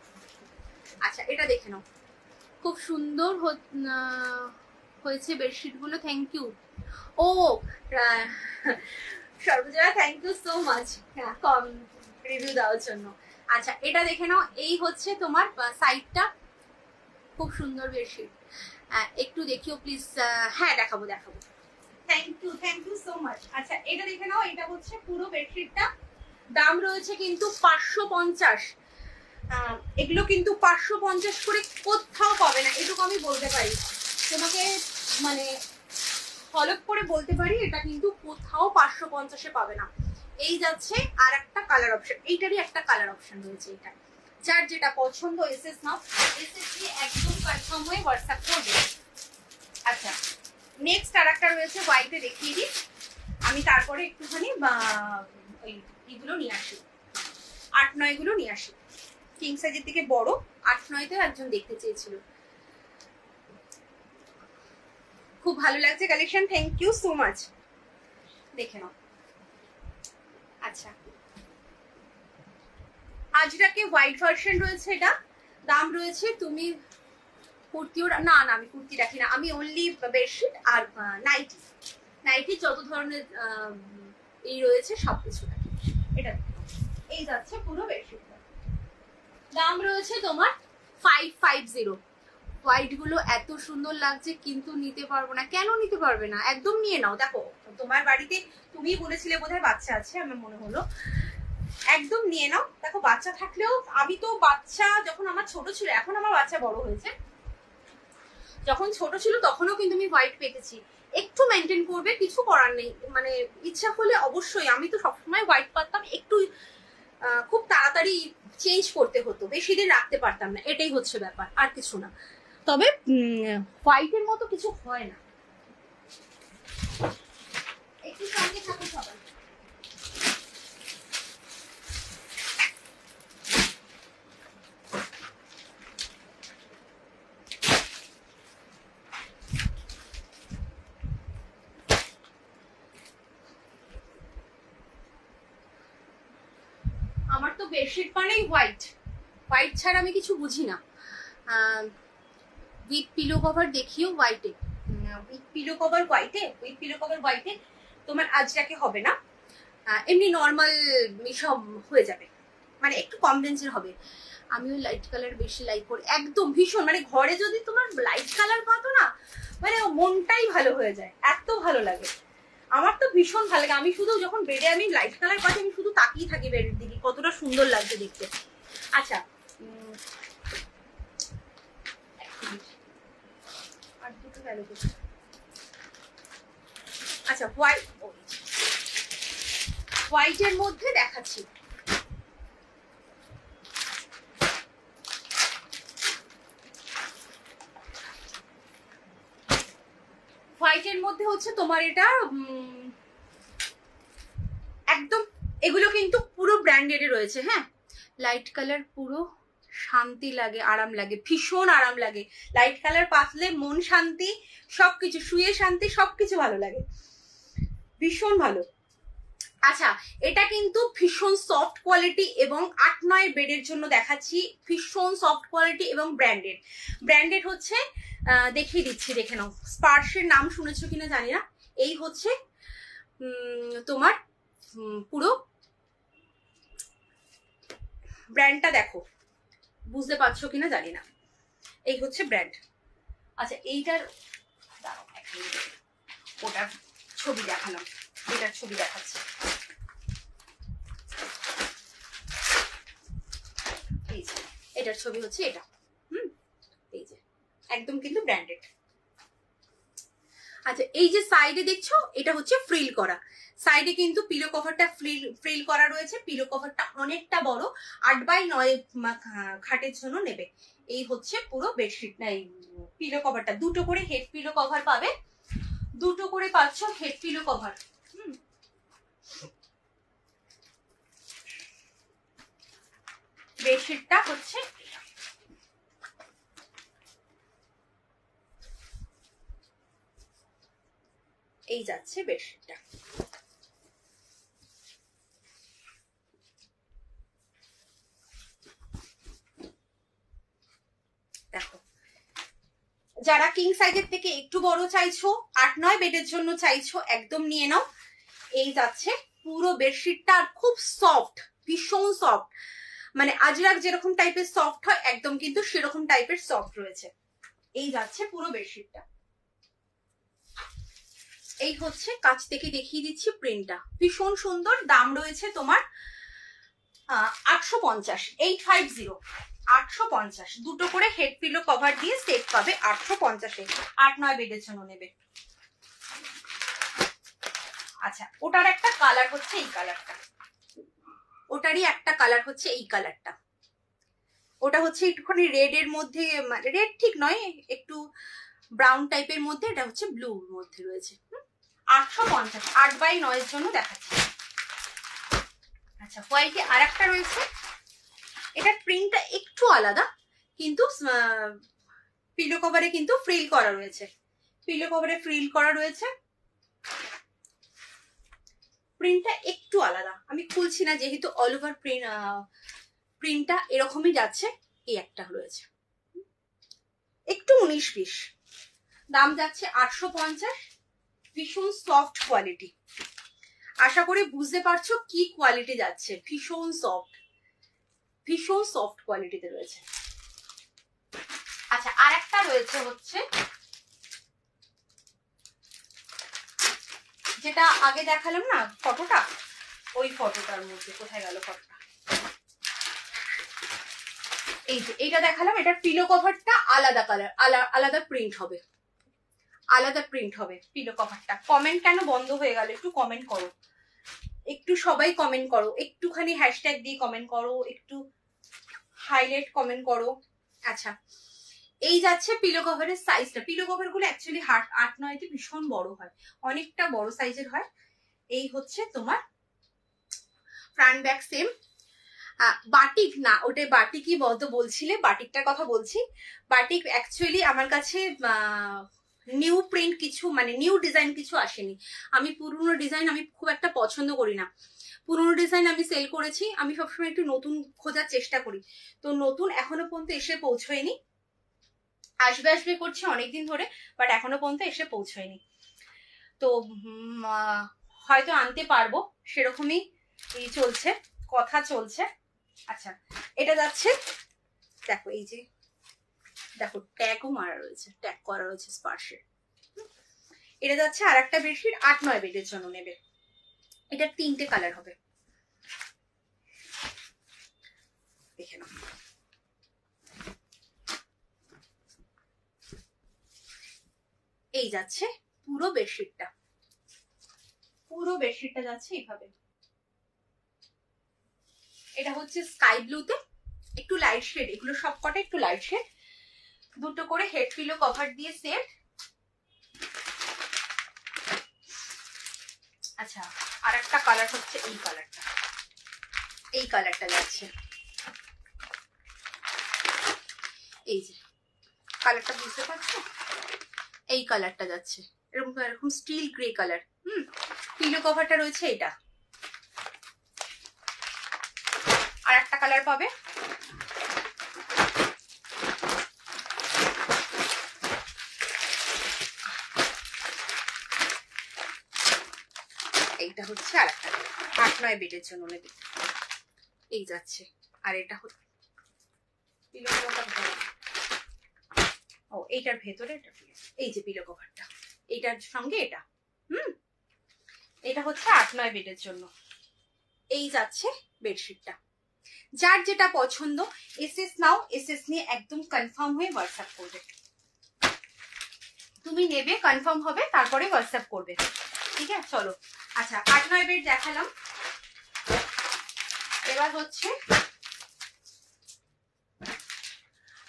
আচ্ছা এটা দেখে নাও, খুব সুন্দর হয়েছে বেডশিট গুলো, থ্যাংক ইউ। ও Sarbajaya thank you so much কম রিভিউ দেওয়ার জন্য। আচ্ছা এটা দেখে নাও, এই হচ্ছে তোমার সাইডটা, খুব সুন্দর বেডশিট। একটু দেখিও প্লিজ। হ্যাঁ দেখাবো দেখাবো, থ্যাংক ইউ সো মাচ। আচ্ছা এটা দেখে নাও, এটা হচ্ছে পুরো বেডশিটটা, দাম রয়েছে কিন্তু 550। এগুলো কিন্তু 550 করে কোথাও পাবে না, এটুকু আমি বলতে পারি তোমাকে, মানে হলপ করে বলতে পারি এটা কিন্তু কোথাও 550-এ পাবে না। এই যাচ্ছে আর একটা কালার অপশন, এইটারই একটা কালার অপশন রয়েছে। এটা যার যেটা পছন্দ এসএস নাও, এসএস দিয়ে একদম কনফার্ম হয়ে হোয়াটসঅ্যাপ করবে। আচ্ছা নেক্সট আর একটা রয়েছে হোয়াইটে, দেখিয়ে দিই আমি, তারপরে একটুখানি এইগুলো নিয়ে আসি, 8-9 গুলো নিয়ে আসি। কিং সাইজের থেকে বড় 8-9-তে একজন দেখতে চেয়েছিল। খুব ভালো লাগছে collection, thank you so much. দেখে নাও। আচ্ছা আজরাকে হোয়াইট ভার্সন রয়েছে, এটা দাম রয়েছে, তুমি কুর্তিও না, না আমি কুর্তি রাখি না, আমি অনলি বেডশিট আর নাইটি, নাইটি যত ধরনের এই রয়েছে সবকিছু রাখি। এটা এই যাচ্ছে পুরো বেডশিটটা, দাম রয়েছে তোমার 550। হোয়াইট গুলো এত সুন্দর লাগছে কিন্তু নিতে পারবো না, কেন নিতে পারবে না, একদম নিয়ে নাও। দেখো তোমার বাড়িতে তুমি বলেছিলে বোধহয় বাচ্চা আছে, আমার মনে হলো, একদম নিয়ে নাও। দেখো বাচ্চা থাকলেও, আমি তো বাচ্চা যখন আমার ছোট ছিল, এখন আমার বাচ্চা বড় হয়েছে, যখন ছোট ছিল তখনও কিন্তু আমি হোয়াইট পেতেছি। একটু মেনটেন করবে, কিছু করার নেই, মানে ইচ্ছা হলে অবশ্যই, আমি তো সবসময় হোয়াইট পারতাম, একটু খুব তাড়াতাড়ি চেঞ্জ করতে হতো, বেশি দিন রাখতে পারতাম না, এটাই হচ্ছে ব্যাপার, আর কিছু না। তবে হোয়াইটের মতো কিছু হয় না। একটু সঙ্গে থাকো সবাই। আমার তো বেডশিট মানেই হোয়াইট, হোয়াইট ছাড়া আমি কিছু বুঝি না। উইথ পিলো কভার দেখিও হোয়াইটে, উইথ পিলো কভার হোয়াইটে, উইথ পিলো কভার হোয়াইটে তোমার আজরাকে হবে না, এমনি নর্মাল সব হয়ে যাবে, মানে একটু কম রেঞ্জের হবে। আমিও লাইট কালার বেশি লাইক করি, একদম ভীষণ, মানে ঘরে যদি তোমার লাইট কালার পাতো না, মানে মনটাই ভালো হয়ে যায়, এত ভালো লাগে। আমার তো ভীষণ ভালো লাগে, আমি শুধু যখন বেডে আমি লাইট কালার পাচ্ছি, আমি শুধু তাকিয়ে থাকি বেডের দিকে, কতটা সুন্দর লাগছে দেখতে। আচ্ছা আর দুটো গেল, আচ্ছা হোয়াইটের মধ্যে দেখাচ্ছি। হোয়াইটের মধ্যে হচ্ছে তোমার এটা একদম, এগুলো কিন্তু পুরো ব্র্যান্ডেড রয়েছে, হ্যাঁ। লাইট কালার পুরো শান্তি লাগে, আরাম লাগে, ভীষণ আরাম লাগে। লাইট কালার পাতলে মন শান্তি, সবকিছু, শুয়ে শান্তি, সবকিছু ভালো লাগে, ভীষণ ভালো। আচ্ছা এটা কিন্তু ভীষণ সফট কোয়ালিটি এবং 8-9 বেডের জন্য দেখাচ্ছি, ভীষণ সফট কোয়ালিটি এবং ব্র্যান্ডেড। ব্র্যান্ডেড হচ্ছে দেখিয়ে দিচ্ছি, দেখে নাও। স্পার্শের নাম শুনেছো কিনা জানি না, এই হচ্ছে তোমার পুরো ব্র্যান্ডটা, দেখো বুঝতে পারছো কিনা জানি না, এই হচ্ছে ব্র্যান্ড। আচ্ছা এইটার ওটার ছবি দেখালাম, এটার ছবি দেখাচ্ছি, এই যে এটার ছবি হচ্ছে এটা, এই যে একদম কিন্তু ব্র্যান্ডেড। আচ্ছা এই যে সাইডে দেখছো, এটা হচ্ছে ফ্রিল করা, সাইডে কিন্তু পিলো কভারটা ফ্রিল করা রয়েছে, পিলো কভারটা অনেকটা বড়, 8x9 খাটের জন্য নেবে। এই হচ্ছে পুরো বেডশিট, না এই পিলো কভারটা, দুটো করে হেড পিলো কভার পাবে, দুটো করে পাচ্ছ হেড পিলো কভার। বেডশিটটা হচ্ছে এই যাচ্ছে বেডশিটটা। দেখো যারা কিং সাইজের থেকে একটু বড় চাইছো, 8-9 বেডের জন্য চাইছো, একদম নিয়ে নাও। এই যাচ্ছে পুরো বেডশিটটা, আর খুব সফট, ভীষণ সফট, মানে আজরাক যেরকম টাইপের সফট হয় একদম কিন্তু সেরকম টাইপের সফট রয়েছে। এই যাচ্ছে পুরো বেডশিটটা, এই হচ্ছে কাছ থেকে দেখিয়ে দিচ্ছি প্রিন্টটা, ভীষণ সুন্দর। দাম রয়েছে তোমার 850, 850, 850, দুটো করে হেড পিলো কভার দিয়ে সেট পাবে 850-এ। 8-9 বেডের জন্য নেবে। আচ্ছা, ওটার একটা কালার হচ্ছে এই কালারটা, ওটারই একটা কালার হচ্ছে এই কালারটা। ওটা হচ্ছে একটুখানি রেড এর মধ্যে, মানে রেড ঠিক নয়, একটু ব্রাউন টাইপের মধ্যে, এটা হচ্ছে ব্লুর মধ্যে রয়েছে। 850, 8x9 এর জন্য দেখাচ্ছি। আচ্ছা, হোয়াইটে আর একটা রয়েছে, এটার প্রিন্টটা একটু আলাদা, কিন্তু পিলো কভারে কিন্তু ফ্রিল করা রয়েছে, পিলো কভারে ফ্রিল করা রয়েছে, প্রিন্টটা একটু আলাদা। আমি খুলছি না যেহেতু অল ওভার প্রিন্টটা এরকমই যাচ্ছে। এই একটা রয়েছে একটু 19-20, দাম যাচ্ছে 850, ভীষণ সফট কোয়ালিটি। আশা করি বুঝতে পারছো কি কোয়ালিটি যাচ্ছে, ভীষণ সফট কোয়ালিটিতে রয়েছে। আচ্ছা, আর একটা রয়েছে হচ্ছে যেটা আগে দেখালাম না ফটোটা, ওই ফটোটার মধ্যে কোথায় গেল ফটোটা, এই যে এইটা দেখালাম, এটার পিলো কভারটা আলাদা কালার, আলাদা প্রিন্ট হবে, আলাদা প্রিন্ট হবে পিলো কভারটা। কমেন্ট কেন বন্ধ হয়ে গেল, একটু কমেন্ট করো, একটু সবাই কমেন্ট করো, একটুখানি হ্যাশট্যাগ দিয়ে কমেন্ট করো, একটু হাইলাইট কমেন্ট করো। আচ্ছা, এই যাচ্ছে পিলো কভারের সাইজটা। পিলো কভার গুলো অ্যাকচুয়ালি 8-9-তে ভীষণ বড় হয়, অনেকটা বড় সাইজের হয়। এই হচ্ছে তোমার ফ্রন্ট ব্যাক সেম। বাটিক না, ওটা বাটিকই বলছিলে, বাটিকটার কথা বলছি। বাটিক অ্যাকচুয়ালি আমার কাছে নিউ প্রিন্ট কিছু, মানে নিউ ডিজাইন কিছু আসেনি। আমি পুরনো ডিজাইন আমি খুব একটা পছন্দ করি না, পুরনো ডিজাইন আমি সেল করেছি। আমি সবসময় একটু নতুন খোঁজার চেষ্টা করি, তো নতুন এখনো পর্যন্ত এসে পৌঁছয়নি। আসবে আসবে করছে অনেকদিন ধরে, বাট এখনো পর্যন্ত এসে পৌঁছয়নি, তো হয়তো আনতে পারবো, সেরকমই এই চলছে, কথা চলছে। আচ্ছা, এটা যাচ্ছে, দেখো এই যে দেখো ট্যাগও মারা রয়েছে, ট্যাগ করা রয়েছে স্পার্শের। এটা যাচ্ছে আর একটা বেডশিট 8-9 বেডের জন্য নেবে। এটা 3টে কালার হবে, দেখে নাও। এই যাচ্ছে পুরো বেডশিটটা, পুরো বেডশিটটা যাচ্ছে এইভাবে। এটা হচ্ছে স্কাই ব্লুতে, একটু লাইট শেড, এগুলো সবকটা একটু লাইট শেড। দুটো করে হেড পিলো কভার দিয়ে সেট। আচ্ছা, আর একটা কালার হচ্ছে এই কালারটা, এই কালারটা যাচ্ছে, এই যে কালারটা বুঝতে পারছো, এই কালারটা যাচ্ছে, এরকম এরকম স্টিল গ্রে কালার। পিলো কভারটা রয়েছে এটা। আর একটা কালার পাবে, এইটা হচ্ছে আর একটা 8-9 বেডের জন্য নেবে, এই যাচ্ছে। আর এটা হচ্ছে পিলো কভারটা, ও এইটার ভেতরে এটা, এই যে পিলো কভারটা, এইটার সঙ্গে এটা। এটা হচ্ছে 8-9 বেডের জন্য। এই যাচ্ছে বেডশিটটা। যার যেটা পছন্দ এসএস নাও, এসএস নিয়ে একদম কনফার্ম হয়ে হোয়াটসঅ্যাপ করবে। তুমি নেবে, কনফার্ম হবে, তারপরে হোয়াটসঅ্যাপ করবে, ঠিক আছে? চলো, আচ্ছা 8-9 বেড দেখালাম, এবার হচ্ছে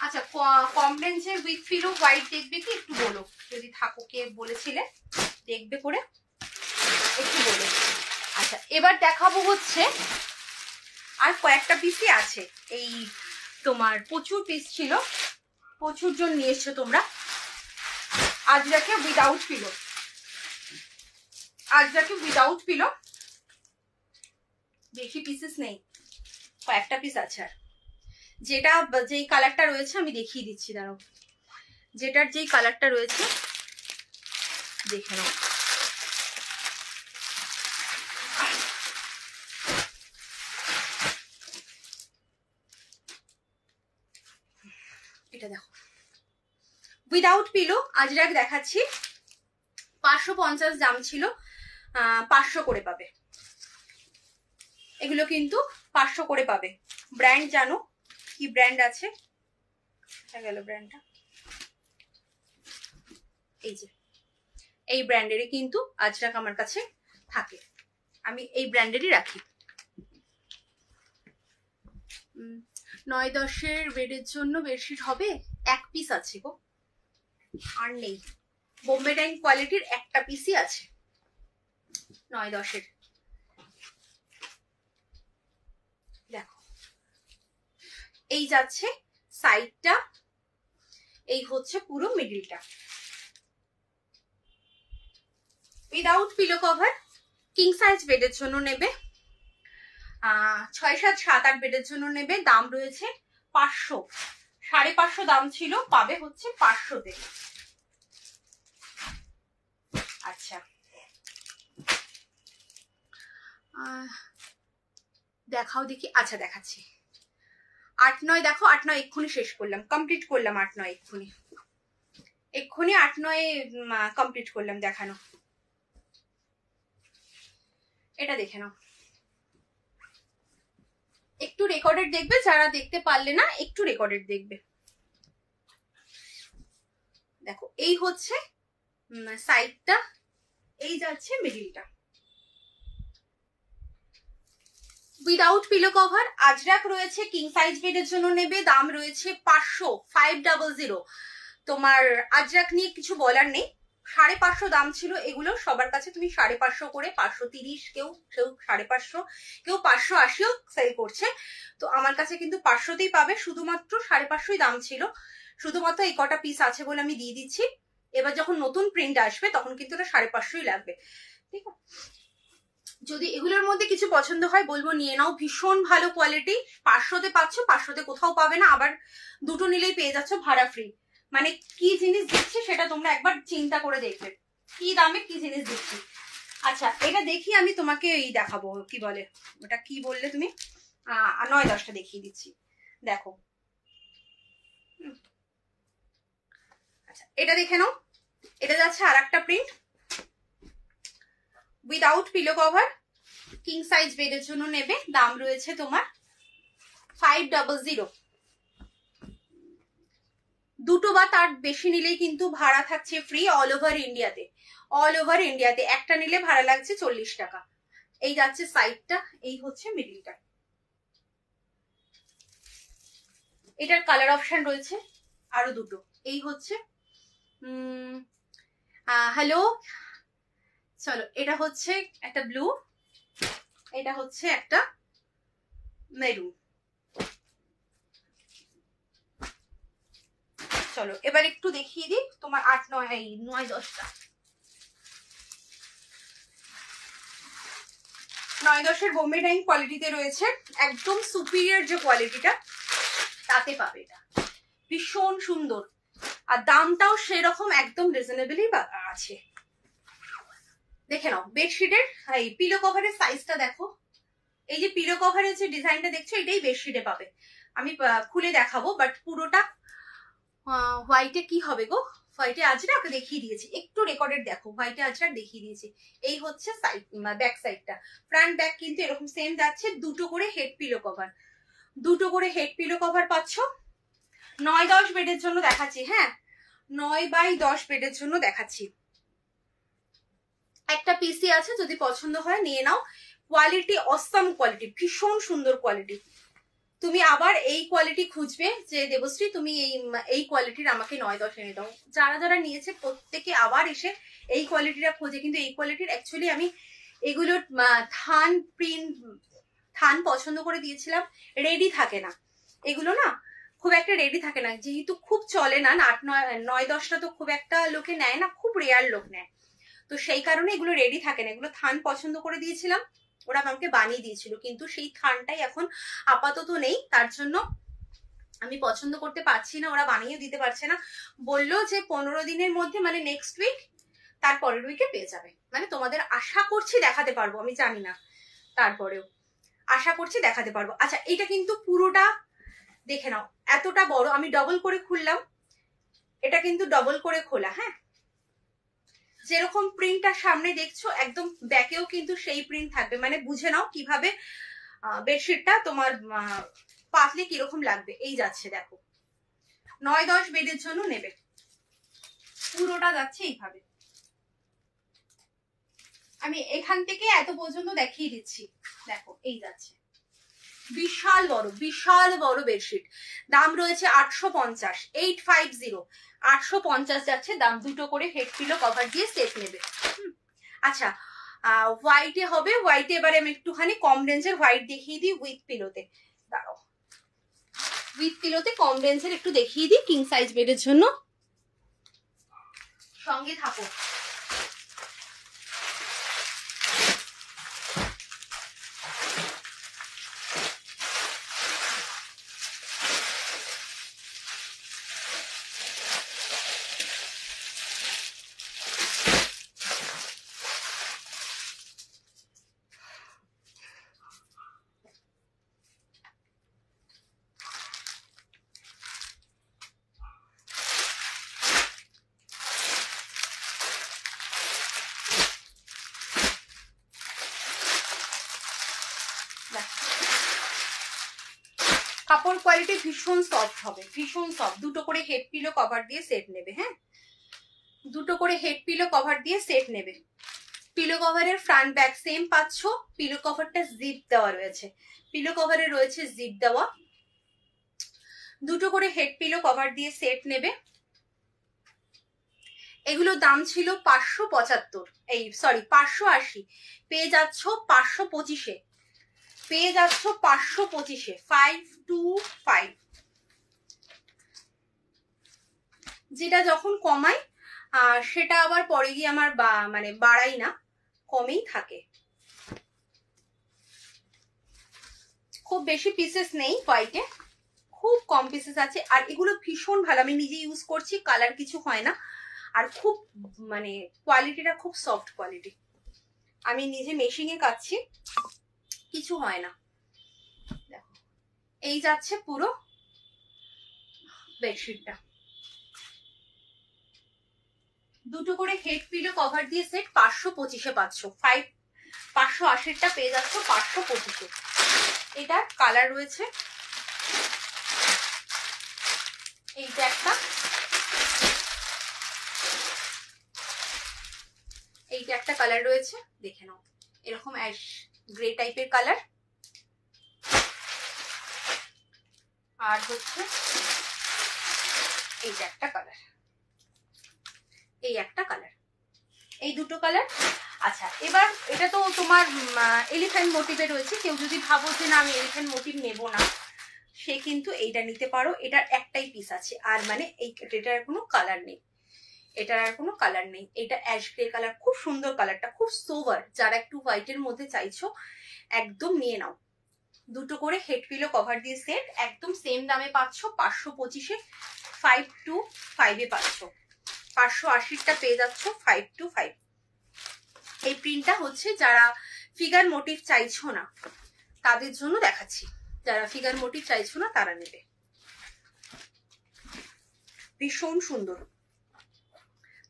আচ্ছা কম রেঞ্জের উইথ পিলো হোয়াইট দেখবে কি, একটু বলো যদি থাকো, কে বলেছিলে দেখবে করে একটু বলো। আচ্ছা, এবার দেখাবো হচ্ছে আর কয়েকটা পিসই আছে, এই তোমার প্রচুর পিস ছিল, প্রচুর জন নিয়ে এসছো তোমরা। আজরাকে উইদাউট পিলো, আজরাকে উইদাউট পিলো, বেশি পিসেস নেই, কয়েকটা পিস আছে। আর যেটা যেই কালারটা রয়েছে আমি দেখিয়ে দিচ্ছি, দাঁড়াও, যেটার যেই কালারটা রয়েছে দেখে নাও। এটা দেখো উইদাউট পিলো আজরাক দেখাচ্ছি, 550 দাম ছিল, 500 করে পাবে। এগুলো কিন্তু 500 করে পাবে। ব্র্যান্ড জানো কি ব্র্যান্ড আছে? গেল ব্র্যান্ডটা, এই যে এই ব্র্যান্ডেরই কিন্তু আজরাক আমার কাছে থাকে, আমি এই ব্র্যান্ডেরই রাখি। 9-10 বেডের জন্য বেডশিট হবে, এক পিস আছে গো, আর নেই। বোম্বে ডাইং কোয়ালিটির একটা পিসই আছে 9-10। দেখো এই যাচ্ছে সাইডটা, এই হচ্ছে পুরো মিডিলটা। Without pillow cover, king size বেডের জন্য নেবে, 6, 7, 7, 8 বেডের জন্য নেবে। দাম রয়েছে 500, 550 দাম ছিল, পাবে হচ্ছে 500-তে। আচ্ছা দেখাও দেখি, আচ্ছা দেখাচ্ছি। 8-9 দেখো, 8-9 এক্ষুনি শেষ করলাম, কমপ্লিট করলাম। 8-9 এক্ষুনি 8-9 কমপ্লিট করলাম দেখানো। এটা দেখে নাও, একটু রেকর্ডেড দেখবে, যারা দেখতে পারলে না একটু রেকর্ডেড দেখবে। দেখো এই হচ্ছে সাইডটা, এই যাচ্ছে মিডিলটা। উইদাউট পিলো কভার, আজরাক রয়েছে, কিং সাইজ বেডের জন্য নেবে, দাম রয়েছে 500, 500। তোমার আজরাক নিয়ে কিছু বলার নেই, 550 দাম ছিল এগুলো সবার কাছে। তুমি 550 করে, 530, কেউ 550, কেউ 580ও সেল করছে। তো আমার কাছে কিন্তু 500তেই পাবে, শুধুমাত্র 550 দাম ছিল, শুধুমাত্র এই কটা পিস আছে বলে আমি দিয়ে দিচ্ছি। এবার যখন নতুন প্রিন্ট আসবে তখন কিন্তু এটা 550ই লাগবে, ঠিক আছে? যদি এগুলোর মধ্যে কিছু পছন্দ হয় বলবো নিয়ে নাও, ভীষণ ভালো কোয়ালিটি। 500তে পাচ্ছ, 500তে কোথাও পাবে না। আবার দুটো নিলেই পেয়ে যাচ্ছ ভাড়া ফ্রি। মানে কি জিনিস দিচ্ছি সেটা তোমরা একবার চিন্তা করে দেখবে, কি দামে কি জিনিস দিচ্ছি। আচ্ছা এটা দেখি আমি তোমাকে এই দেখাবো, কি বলে ওটা, কি বললে তুমি, 9-10টা দেখিয়ে দিচ্ছি। দেখো আচ্ছা এটা দেখে নাও, এটা যাচ্ছে আর একটা print, without pillow cover, king size বেডের জন্য নেবে, দাম রয়েছে তোমার 500। দুটো বা তার বেশি নিলেই কিন্তু ভাড়া থাকছে ফ্রি, অল ওভার ইন্ডিয়াতে। অল ওভার ইন্ডিয়াতে একটা নিলে ভাড়া লাগছে 40 টাকা। এই যাচ্ছে সাইডটা, এই হচ্ছে মিডিলটা। এটার কালার অপশন রয়েছে আরো দুটো, এই হচ্ছে হ্যালো, চলো এটা হচ্ছে একটা ব্লু, এটা হচ্ছে একটা মেরুন। চলো এবার একটু দেখিয়ে দিই তোমার 8-9-10টা। 9-10 বোম্বে ডাইং কোয়ালিটিতে রয়েছে, একদম সুপিরিয়র যে কোয়ালিটিটা তাতে পাবে। এটা ভীষণ সুন্দর, আর দামটাও সেরকম একদম রিজনেবলই আছে। দেখে নাও বেডশিটের এই পিলো কভারের সাইজটা দেখো, এই যে পিলো কভারের যে ডিজাইনটা দেখছো এটাই বেডশিটে পাবে। আমি খুলে দেখাবো, বাট পুরোটা হোয়াইটে কি হবে গো, হোয়াইটে আজরাক দেখিয়ে দিয়েছি, একটু রেকর্ডেড দেখো, হোয়াইটে আজরাক দেখিয়ে দিয়েছি। এই হচ্ছে সাইড, ব্যাক সাইডটা, ফ্রন্ট ব্যাক কিন্তু এরকম সেম যাচ্ছে। দুটো করে হেড পিলো কভার, দুটো করে হেড পিলো কভার পাচ্ছ। 9-10 বেডের জন্য দেখাচ্ছি, হ্যাঁ 9x10 বেডের জন্য দেখাচ্ছি। একটা পিসি আছে, যদি পছন্দ হয় নিয়ে নাও। কোয়ালিটি অসাম কোয়ালিটি, ভীষণ সুন্দর কোয়ালিটি। তুমি আবার এই কোয়ালিটি খুঁজবে যে দেবশ্রী তুমি এই কোয়ালিটির আমাকে 9-10 এনে দাও, যারা যারা নিয়েছে প্রত্যেকে আবার এসে এই কোয়ালিটিটা খোঁজে। কিন্তু এই কোয়ালিটির অ্যাকচুয়ালি আমি এগুলোর থান প্রিন্ট, থান পছন্দ করে দিয়েছিলাম, রেডি থাকে না এগুলো, না খুব একটা রেডি থাকে না, যেহেতু খুব চলে না, 8-9-10টা তো খুব একটা লোকে নেয় না, খুব রেয়ার লোক নেয়, তো সেই কারণে এগুলো রেডি থাকে না। এগুলো থান পছন্দ করে দিয়েছিলাম, ওরা আমাকে বানিয়ে দিয়েছিল, কিন্তু সেই থানটাই এখন আপাতত নেই, তার জন্য আমি পছন্দ করতে পারছি না, ওরা বানিয়ে দিতে পারছে না। বললো যে 15 দিনের মধ্যে, মানে নেক্সট উইক, তারপরের উইকে পেয়ে যাবে। মানে তোমাদের আশা করছি দেখাতে পারবো, আমি জানি না, তারপরেও আশা করছি দেখাতে পারবো। আচ্ছা এটা কিন্তু পুরোটা দেখে নাও, এতটা বড়, আমি ডবল করে খুললাম, এটা কিন্তু ডবল করে খোলা, হ্যাঁ যেরকম প্রিন্টটা সামনে দেখছো একদম ব্যাকেও কিন্তু সেই প্রিন্ট থাকবে। মানে বুঝে নাও কিভাবে বেডশিটটা তোমার পাতলে কিরকম লাগবে। এই যাচ্ছে দেখো, 9-10 বেডের জন্য নেবে, পুরোটা যাচ্ছে এইভাবে। আমি এখান থেকে এত পর্যন্ত দেখিয়ে দিচ্ছি, দেখো এই যাচ্ছে, বিশাল বড় বেডশিট। দাম রয়েছে 850, 850, 850 যাচ্ছে দাম। দুটো করে হেড পিলো কভার দিয়ে সেট নেবে। আচ্ছা, হোয়াইটে হবে, হোয়াইটে এবারে আমি একটুখানি কম রেঞ্জের হোয়াইট দেখিয়ে দিই উইথ পিলোতে। দাঁড়াও, উইথ পিলোতে কম রেঞ্জের একটু দেখিয়ে দিই কিং সাইজ বেডের জন্য, সঙ্গে থাকো। কাপড় কোয়ালিটি ভীষণ সফট হবে, ভীষণ সফট। দুটো করে হেড পিলো কভার দিয়ে সেট নেবে। হ্যাঁ, দুটো করে হেড পিলো কভার দিয়ে সেট নেবে। পিলো কভারের ফ্রন্ট ব্যাক সেম পাচ্ছ। পিলো কভারটা জিপ দেওয়া রয়েছে, পিলো কভারে রয়েছে জিপ দেওয়া। দুটো করে হেড পিলো কভার দিয়ে সেট নেবে। এগুলো দাম ছিল 575, এই সরি 580, পেয়ে যাচ্ছ 525-এ, পেয়ে যাচ্ছ 525-এ, 525। যেটা যখন কমাই সেটা আবার পরে গিয়ে আমার মানে বাড়াই না, কমেই থাকে। খুব বেশি পিসেস নেই হোয়াইটে, খুব কম পিসেস আছে। আর এগুলো ভীষণ ভালো, আমি নিজে ইউজ করছি, কালার কিছু হয় না। আর খুব মানে কোয়ালিটিটা খুব সফট কোয়ালিটি, আমি নিজে মেশিনে কাচ্ছি, কিছু হয় না। দেখো এই যাচ্ছে পুরো বেডশিটটা। দুটো করে হেড পিলো কভার দিয়ে সেট 525-এ পাচ্ছ। 580-টা পেয়ে যাচ্ছ 525-এ। এটার কালার রয়েছে এইটা একটা, এইটা একটা কালার রয়েছে, দেখে নাও, এরকম অ্যাশ গ্রে টাইপের কালার। আর হচ্ছে এইটা একটা কালার, এই একটা কালার, এই দুটো কালার। আচ্ছা, এবার এটা তো তোমার এলিফ্যান্ট মোটিভে রয়েছে। কেউ যদি ভাবো যে না আমি এলিফ্যান্ট মোটিভ নেব না, সে কিন্তু এইটা নিতে পারো। এটার একটাই পিস আছে, আর মানে এটার কোনো কালার নেই, এটার আর কোনো কালার নেই। এটা অ্যাশ গ্রে কালার, খুব সুন্দর কালারটা, খুব সোভার। যারা একটু হোয়াইটের মধ্যে চাইছো একদম নিয়ে নাও। দুটো করে হেড পিলো কভার দিয়ে সেট, একদম সেম দামে পাচ্ছ 525-এ, 525-এ পাচ্ছ। 580-টা পেয়ে যাচ্ছ 525। এই প্রিন্টটা হচ্ছে যারা ফিগার মোটিভ চাইছো না তাদের জন্য দেখাচ্ছি, যারা ফিগার মোটিভ চাইছো না তারা নেবে। ভীষণ সুন্দর।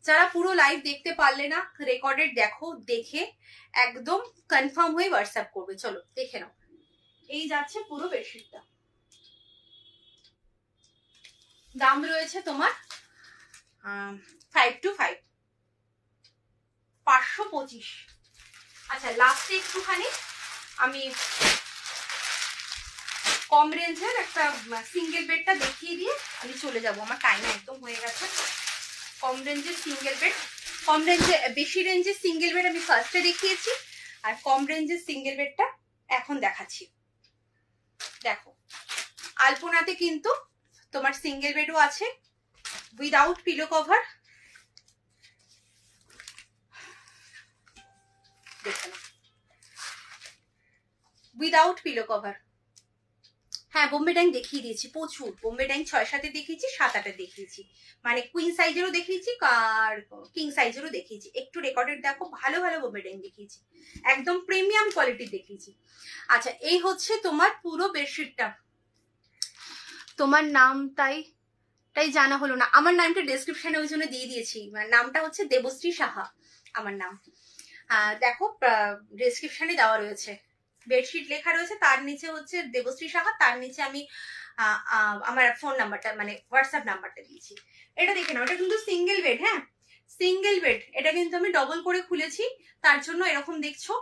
যারা পুরো লাইভ দেখতে পারলে না, রেকর্ডেড দেখো, দেখে একদম কনফার্ম হয়ে হোয়াটসঅ্যাপ করবে। চলো দেখে নাও, এই যাচ্ছে পুরো বেডশিটটা। দাম রয়েছে তোমার 525, 525। আচ্ছা, লাস্টে একটুখানি আমি কম রেঞ্জের একটা সিঙ্গেল বেডটা দেখিয়ে দিয়ে আমি চলে যাব, আমার টাইম একদম হয়ে গেছে। কম রেঞ্জের সিঙ্গেল বেড, কম রেঞ্জে, বেশি রেঞ্জের সিঙ্গেল বেড আমি ফার্স্টে দেখিয়েছি, আর কম রেঞ্জের সিঙ্গেল বেডটা এখন দেখাচ্ছি। দেখো, আলপনাতে কিন্তু তোমার সিঙ্গেল বেডও আছে উইদাউট পিলো কভার। দেখো না, উইদাউট পিলো কভার। হ্যাঁ, বোম্বে ডাইং দেখিয়ে দিয়েছি প্রচুর, বোম্বে ডাইং 6-7-এ দেখিয়েছি, 7-8-এ দেখিয়েছি, মানে কুইন সাইজেরও দেখিয়েছি আর কিং সাইজেরও দেখিয়েছি। একটু রেকর্ডেড দেখো, ভালো ভালো বোম্বে ডাইং দেখিয়েছি, একদম প্রিমিয়াম কোয়ালিটির দেখিয়েছি। আচ্ছা, এই হচ্ছে তোমার পুরো বেডশিটটা। তোমার নাম তাই জানা হলো না। আমার নামটা ডেসক্রিপশনে ওই জন্য দিয়ে দিয়েছি, নামটা হচ্ছে দেবশ্রী সাহা আমার নাম। দেখো ডেসক্রিপশনে দেওয়া রয়েছে, বেডশিট লেখা রয়েছে, তার নিচে হচ্ছে দেবশ্রী সাহা, তার নিচে আমি আমার ফোন নাম্বারটা মানে হোয়াটসঅ্যাপ নাম্বারটা দিয়েছি। এটা দেখে নাও, এটা কিন্তু সিঙ্গেল বেড, হ্যাঁ সিঙ্গেল বেড। এটা কিন্তু আমি ডবল করে খুলেছি, তার জন্য এরকম দেখছো।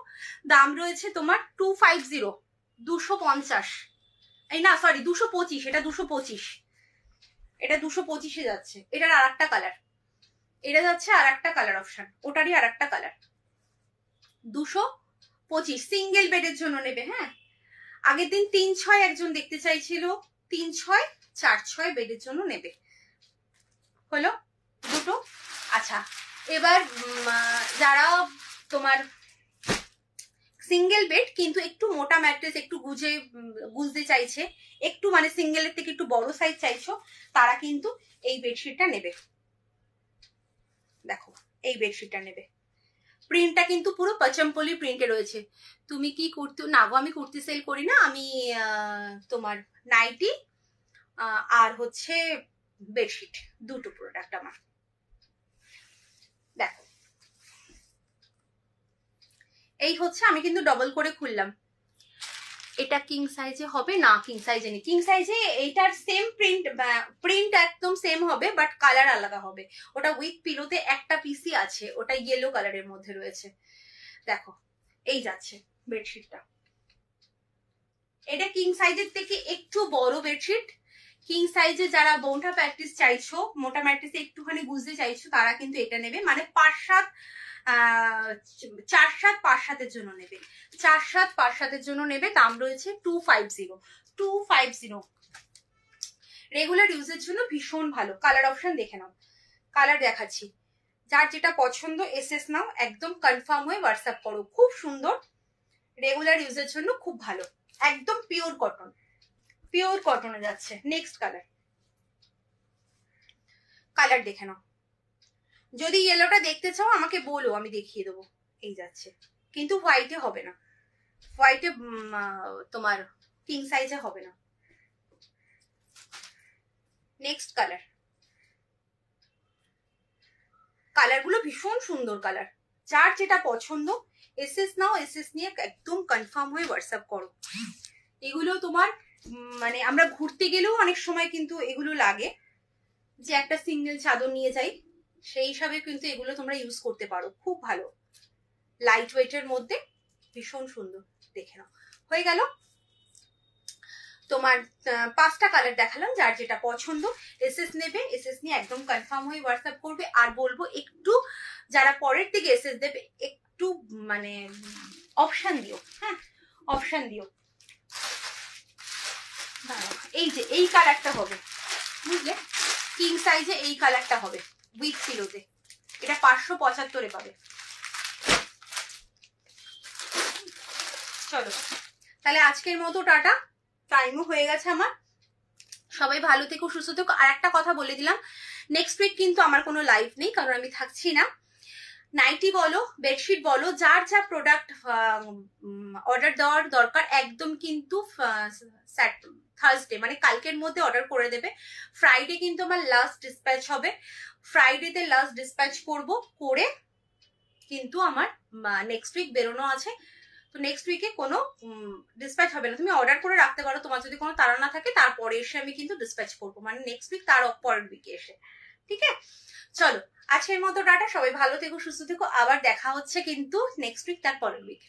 দাম রয়েছে তোমার 250, 250, এই না সরি 225, এটা 225, এটা 225-এ যাচ্ছে। এটার আর একটা কালার, এটা যাচ্ছে আর একটা কালার অপশন, ওটারই আর একটা কালার। 225 সিঙ্গেল বেডের জন্য নেবে। হ্যাঁ, আগের দিন 3-6 একজন দেখতে চাইছিল, 3-6, 4-6 বেডের জন্য নেবে। হলো দুটো। আচ্ছা, এবার যারা তোমার সিঙ্গেল বেড কিন্তু একটু মোটা ম্যাট্রেস, একটু গুজতে চাইছে, একটু মানে সিঙ্গেলের থেকে একটু বড় সাইজ চাইছো, তারা কিন্তু এই বেডশিটটা নেবে। দেখো এই বেডশিটটা নেবে। প্রিন্টটা কিন্তু পুরো পচমপলি প্রিন্টে রয়েছে। তুমি কি কুর্তি, না গো আমি কুর্তি সেল করি না, আমি তোমার নাইটি আর হচ্ছে বেডশিট, দুটো প্রোডাক্ট আমার। দেখো এই হচ্ছে, আমি কিন্তু ডবল করে খুললাম। এটা কিং সাইজে হবে না, কিং সাইজে নেই, কিং সাইজে এইটার সেম প্রিন্ট একদম সেম হবে, বাট কালার আলাদা হবে। ওটা উইথ পিলোতে একটা পিসি আছে, ওটা ইয়েলো কালারের মধ্যে রয়েছে। দেখো এই যাচ্ছে বেডশিটটা। এটা কিং সাইজের থেকে একটু বড় বেডশিট। কিং সাইজে যারা বোনটা প্র্যাকটিস চাইছো, মোটা ম্যাট্রেসে একটুখানি বুঝতে চাইছো, তারা কিন্তু এটা নেবে। মানে 5-7 4-7 5-7-এর জন্য নেবে, 4-7 5-7-এর জন্য নেবে। দাম রয়েছে 250। রেগুলার ইউজের জন্য ভীষণ ভালো। কালার অপশন দেখে নাও, কালার দেখাচ্ছি। যার যেটা পছন্দ এসএস নাও, একদম কনফার্ম হয়ে হোয়াটসঅ্যাপ করো। খুব সুন্দর, রেগুলার ইউজের জন্য খুব ভালো, একদম পিওর কটন, পিওর কটনে যাচ্ছে। নেক্সট কালার, কালার দেখে নাও। যদি ইয়েলোটা দেখতে চাও আমাকে বলো, আমি দেখিয়ে দেবো। এই যাচ্ছে, কিন্তু হোয়াইটে হবে না, হোয়াইটে তোমার কিং সাইজে হবে না। নেক্সট কালার, কালারগুলো ভীষণ সুন্দর কালার। যার যেটা পছন্দ এসএস নাও, এসএস নিয়ে একদম কনফার্ম হয়ে হোয়াটসঅ্যাপ করো। এগুলো তোমার মানে আমরা ঘুরতে গেলেও অনেক সময় কিন্তু এগুলো লাগে, যে একটা সিঙ্গেল চাদর নিয়ে যাই, সেই হিসাবে কিন্তু এগুলো তোমরা ইউজ করতে পারো। খুব ভালো, লাইট ওয়েটের মধ্যে ভীষণ সুন্দর। দেখে নাও, হয়ে গেল তোমার 5টা কালার দেখালাম। যার যেটা পছন্দ এসএস নেবে, এসএস নিয়ে একদম কনফার্ম হয়ে হোয়াটসঅ্যাপ করবে। আর বলবো একটু যারা পরের দিকে এসএস দেবে, একটু মানে অপশন দিও, হ্যাঁ অপশন দিও। এই যে এই কালারটা হবে, বুঝলে, কিং সাইজে এই কালারটা হবে উইথ পিলোতে। এটা 575-এ পাবে। চলো তাহলে আজকের মতো টাটা, টাইমও হয়ে গেছে আমার। সবাই ভালো থেকো, সুস্থ থেকো। আর একটা কথা বলে দিলাম, নেক্সট উইক কিন্তু আমার কোনো লাইভ নেই, কারণ আমি থাকছি না। নাইটি বলো, বেডশিট বলো, যার যা প্রোডাক্ট অর্ডার দেওয়ার দরকার একদম কিন্তু থার্সডে মানে কালকের মধ্যে অর্ডার করে দেবে। ফ্রাইডে কিন্তু আমার লাস্ট ডিসপ্যাচ হবে, ফ্রাইডেতে লাস্ট ডিসপ্যাচ করে কিন্তু আমার নেক্সট উইক বেরোনো আছে। তো নেক্সট উইকে কোনো ডিসপ্যাচ হবে না, তুমি অর্ডার করে রাখতে পারো, তোমার যদি কোনো তাড়া না থাকে। তারপরে এসে আমি কিন্তু ডিসপ্যাচ করবো, মানে নেক্সট উইক তার পরের উইকে এসে। ঠিক আছে, চলো আজকের মতো টাটা, সবাই ভালো থেকো, সুস্থ থেকো। আবার দেখা হচ্ছে কিন্তু নেক্সট উইক, তার পরের উইক।